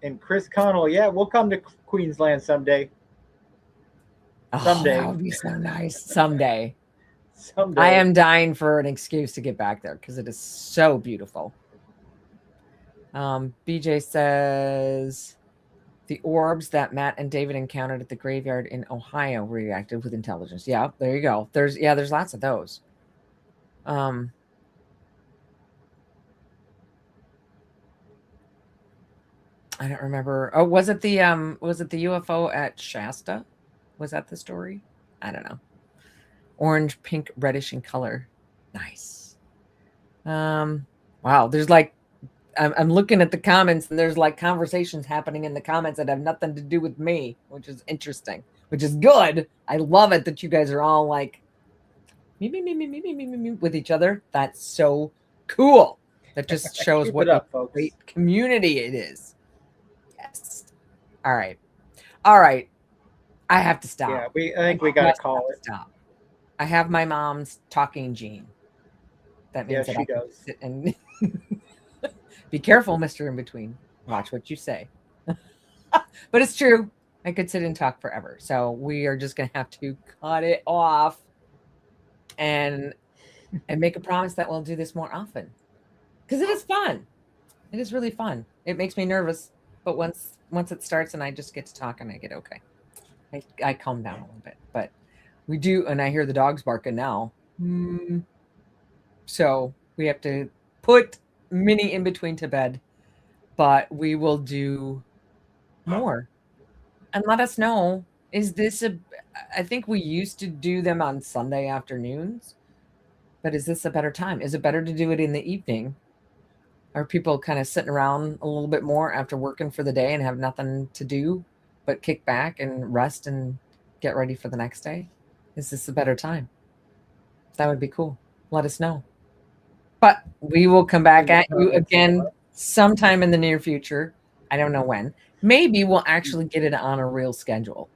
and Chris Connell. Yeah, we'll come to Queensland someday. Oh, that Someday. would be so nice. Someday. I Someday. am dying for an excuse to get back there because it is so beautiful. BJ says the orbs that Matt and David encountered at the graveyard in Ohio reacted with intelligence. Yeah, there you go. There's lots of those. I don't remember. Oh, was it the UFO at Shasta? Was that the story? I don't know. Orange, pink, reddish in color. Nice. Wow, there's like I'm looking at the comments and there's like conversations happening in the comments that have nothing to do with me, which is interesting, which is good. I love it that you guys are all like me with each other. That's so cool. That just shows Keep it what a up, folks. great community it is. Yes. All right. All right. I have to Yeah, stop. I I think we got to just have call to it. stop. I have my mom's talking gene. That means Yes, that she I can does. sit and be careful, Mr. In Between. Watch what you say. But it's true. I could sit and talk forever. So we are just going to have to cut it off and make a promise that we'll do this more often. Cuz it is fun. It is really fun. It makes me nervous, but once it starts and I just get to talk and I get okay. I calm down a little bit. But we do, and I hear the dogs barking now. So we have to put Mini In Between to bed, but we will do more. And let us know, is this a I think we used to do them on Sunday afternoons, but is this a better time? Is it better to do it in the evening? Are people kind of sitting around a little bit more after working for the day and have nothing to do but kick back and rest and get ready for the next day? Is this a better time? That would be cool. Let us know. But we will come back In the at you comments as again well. sometime in the near future. I don't know when. Maybe we'll actually get it on a real schedule.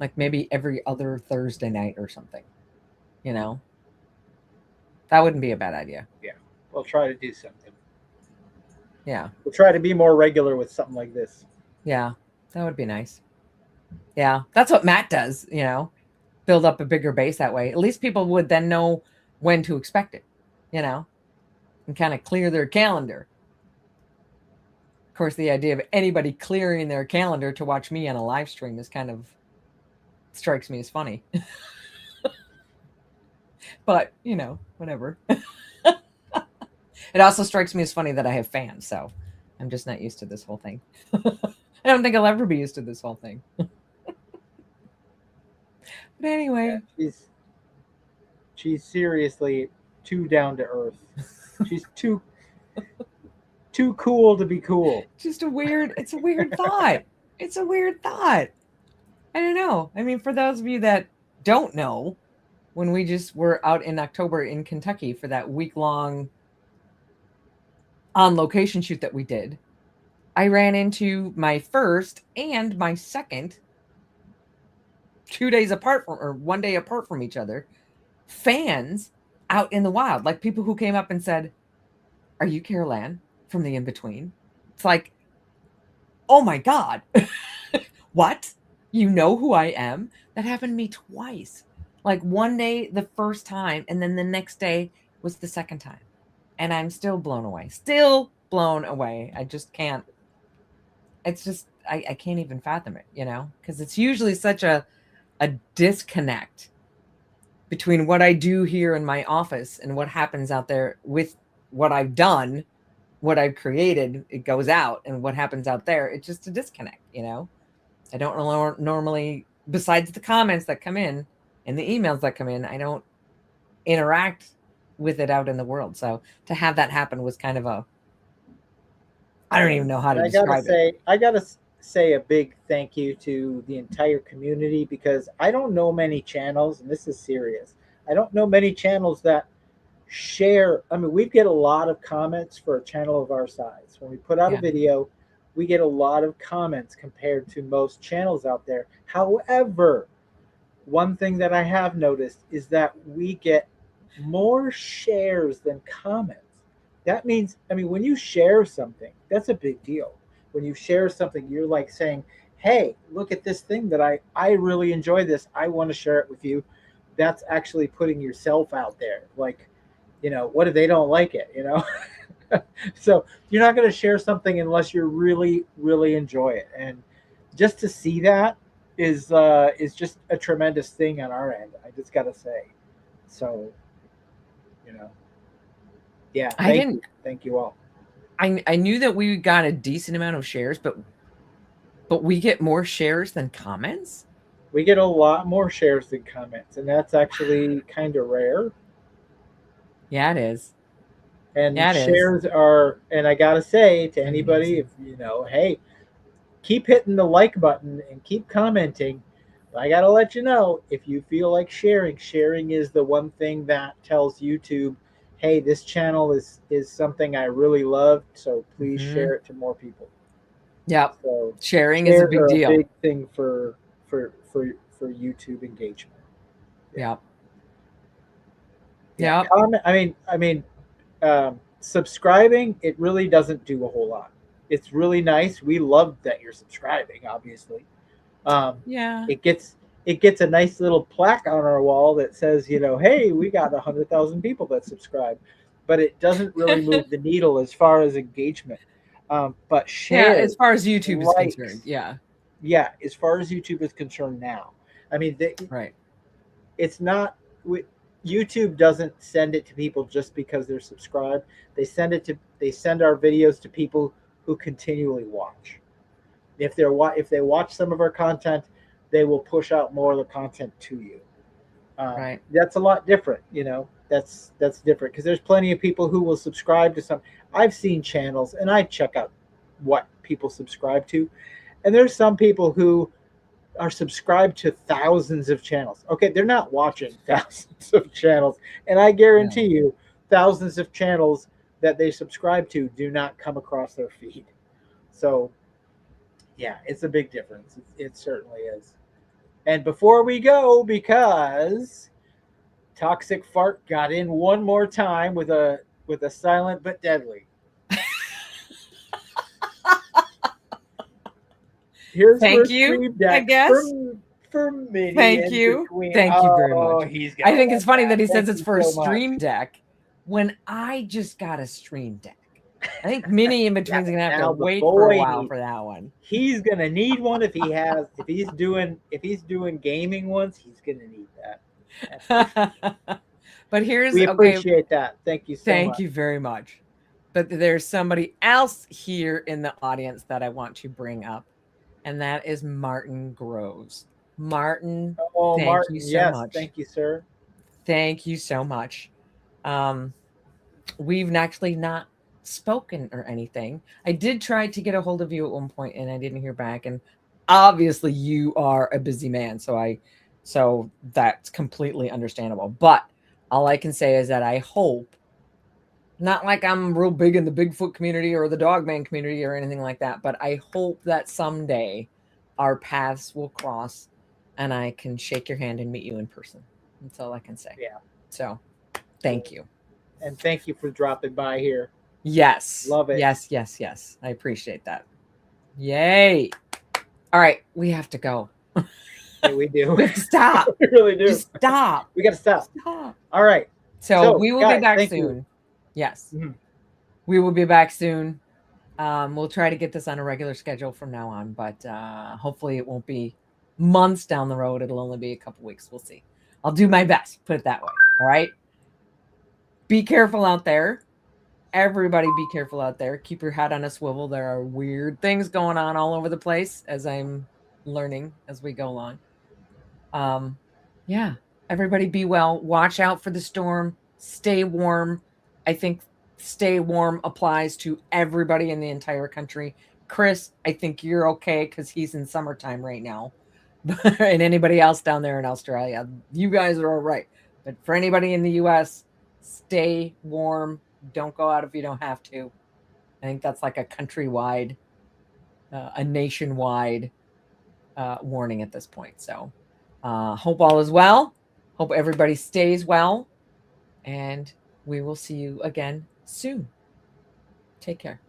Like maybe every other Thursday night or something. You know? That wouldn't be a bad idea. Yeah, we'll try to do something. Yeah. We'll try to be more regular with something like this. Yeah. That would be nice. Yeah. That's what Matt does, build up a bigger base that way. At least people would then know when to expect it, and kind of clear their calendar. Of course, the idea of anybody clearing their calendar to watch me on a live stream is kind of strikes me as funny. But, whatever. It also strikes me as funny that I have fans, so I'm just not used to this whole thing. I don't think I'll ever be used to this whole thing. But anyway. Yeah, she's seriously too down to earth. She's too cool to be cool. It's a weird thought. It's a weird thought. I don't know. I mean, for those of you that don't know, when we just were out in October in Kentucky for that week-long on location shoot that we did, I ran into my first and my second 2 days apart from, or 1 day apart from each other, fans out in the wild, like people who came up and said, "Are you Carol Ann from the InBetween?" It's like, oh my God, what? You know who I am? That happened to me twice. Like one day, the first time, and then the next day was the second time. And I'm still blown away. Still blown away. I just can't. It's just, I can't even fathom it, because it's usually such a disconnect between what I do here in my office and what happens out there with what I've done, what I've created, it goes out, and what happens out there, it's just a disconnect. I don't normally, besides the comments that come in and the emails that come in, I don't interact with it out in the world. So to have that happen was kind of I don't even know how And to describe it. I gotta say a big thank you to the entire community because I don't know many channels, and this is serious. I don't know many channels that share. I mean, we get a lot of comments for a channel of our size. When we put out a Yeah. video, we get a lot of comments compared to most channels out there. However, one thing that I have noticed is that we get more shares than comments. That means, I mean, when you share something, that's a big deal. When you share something, you're like saying, hey, look at this thing that I really enjoy this. I want to share it with you. That's actually putting yourself out there. Like, what if they don't like it? So you're not going to share something unless you really, really enjoy it. And just to see that is just a tremendous thing on our end. I just got to say. So, you know, yeah, I didn't thank you all. I knew that we got a decent amount of shares, but we get more shares than comments? We get a lot more shares than comments, and that's actually kind of rare. Yeah, it is. And Yeah, it is. shares are, and I gotta say to anybody, if Amazing. hey, keep hitting the like button and keep commenting. But I gotta let you know, if you feel like sharing is the one thing that tells YouTube, hey, this channel is something I really love, so please Mhm. share it to more people. Yep. So Sharing is a shares big are a deal. big thing for YouTube engagement. Yeah. Yep. Yeah. Yep. Comment. Subscribing, it really doesn't do a whole lot. It's really nice. We love that you're subscribing. Obviously, um, Yeah. it gets a nice little plaque on our wall that says, hey, we got 100,000 people that subscribe, but it doesn't really move the needle as far as engagement. But Yeah, shares, as far as YouTube is concerned, likes, yeah. yeah, as far as YouTube is concerned now, I mean, Right. it's not. YouTube doesn't send it to people just because they're subscribed. They send our videos to people who continually watch. If they watch some of our content, they will push out more of the content to you. Right. That's a lot different. That's different because there's plenty of people who will subscribe to some. I've seen channels and I check out what people subscribe to, and there's some people who are subscribed to thousands of channels. Okay, they're not watching thousands of channels, and I guarantee No. you, thousands of channels that they subscribe to do not come across their feed. So, yeah, it's a big difference. It certainly is. And before we go, because Toxic Fart got in one more time with a silent but deadly. Here's for Thank a you, stream I deck guess. for mini Thank in you. between. Thank you very Oh, much. he's I gonna think it's love funny that. that he says Thank it's you for a so much. stream deck when I just got a stream deck. I think Mini in Yeah, between's but gonna have to now the wait for a boy while needs. for that one. He's gonna need one if he's doing gaming ones. He's gonna need that. That's for sure. But here's We okay. appreciate that. Thank you so Thank much. you very much. But there's somebody else here in the audience that I want to bring up, and that is Martin Groves. Martin, Oh, thank you Martin. so Yes, much. thank you, sir. Thank you so much. Um, we've actually not spoken or anything. I did try to get a hold of you at one point and I didn't hear back. And obviously you are a busy man. So that's completely understandable. But all I can say is that I hope Not like I'm real big in the Bigfoot community or the Dogman community or anything like that, but I hope that someday our paths will cross and I can shake your hand and meet you in person. That's all I can say. Yeah. So, Cool. thank you. And thank you for dropping by here. Yes. Love it. Yes, yes, yes. I appreciate that. Yay. All right, we have to go. Yeah, we do. We have to stop. We really do. Just stop. We got to stop. Stop. All right. So, So, we will be guys, back thank you. soon. Yes. Mhm. We will be back soon. We'll try to get this on a regular schedule from now on, but hopefully it won't be months down the road. It'll only be a couple weeks. We'll see. I'll do my best. Put it that way. All right. Be careful out there. Everybody be careful out there. Keep your head on a swivel. There are weird things going on all over the place, as I'm learning as we go along. Yeah. Everybody be well. Watch out for the storm. Stay warm. I think stay warm applies to everybody in the entire country. Chris, I think you're okay because he's in summertime right now. And anybody else down there in Australia, you guys are all right. But for anybody in the US, stay warm. Don't go out if you don't have to. I think that's like a countrywide, a nationwide warning at this point. So, hope all is well. Hope everybody stays well. And we will see you again soon. Take care.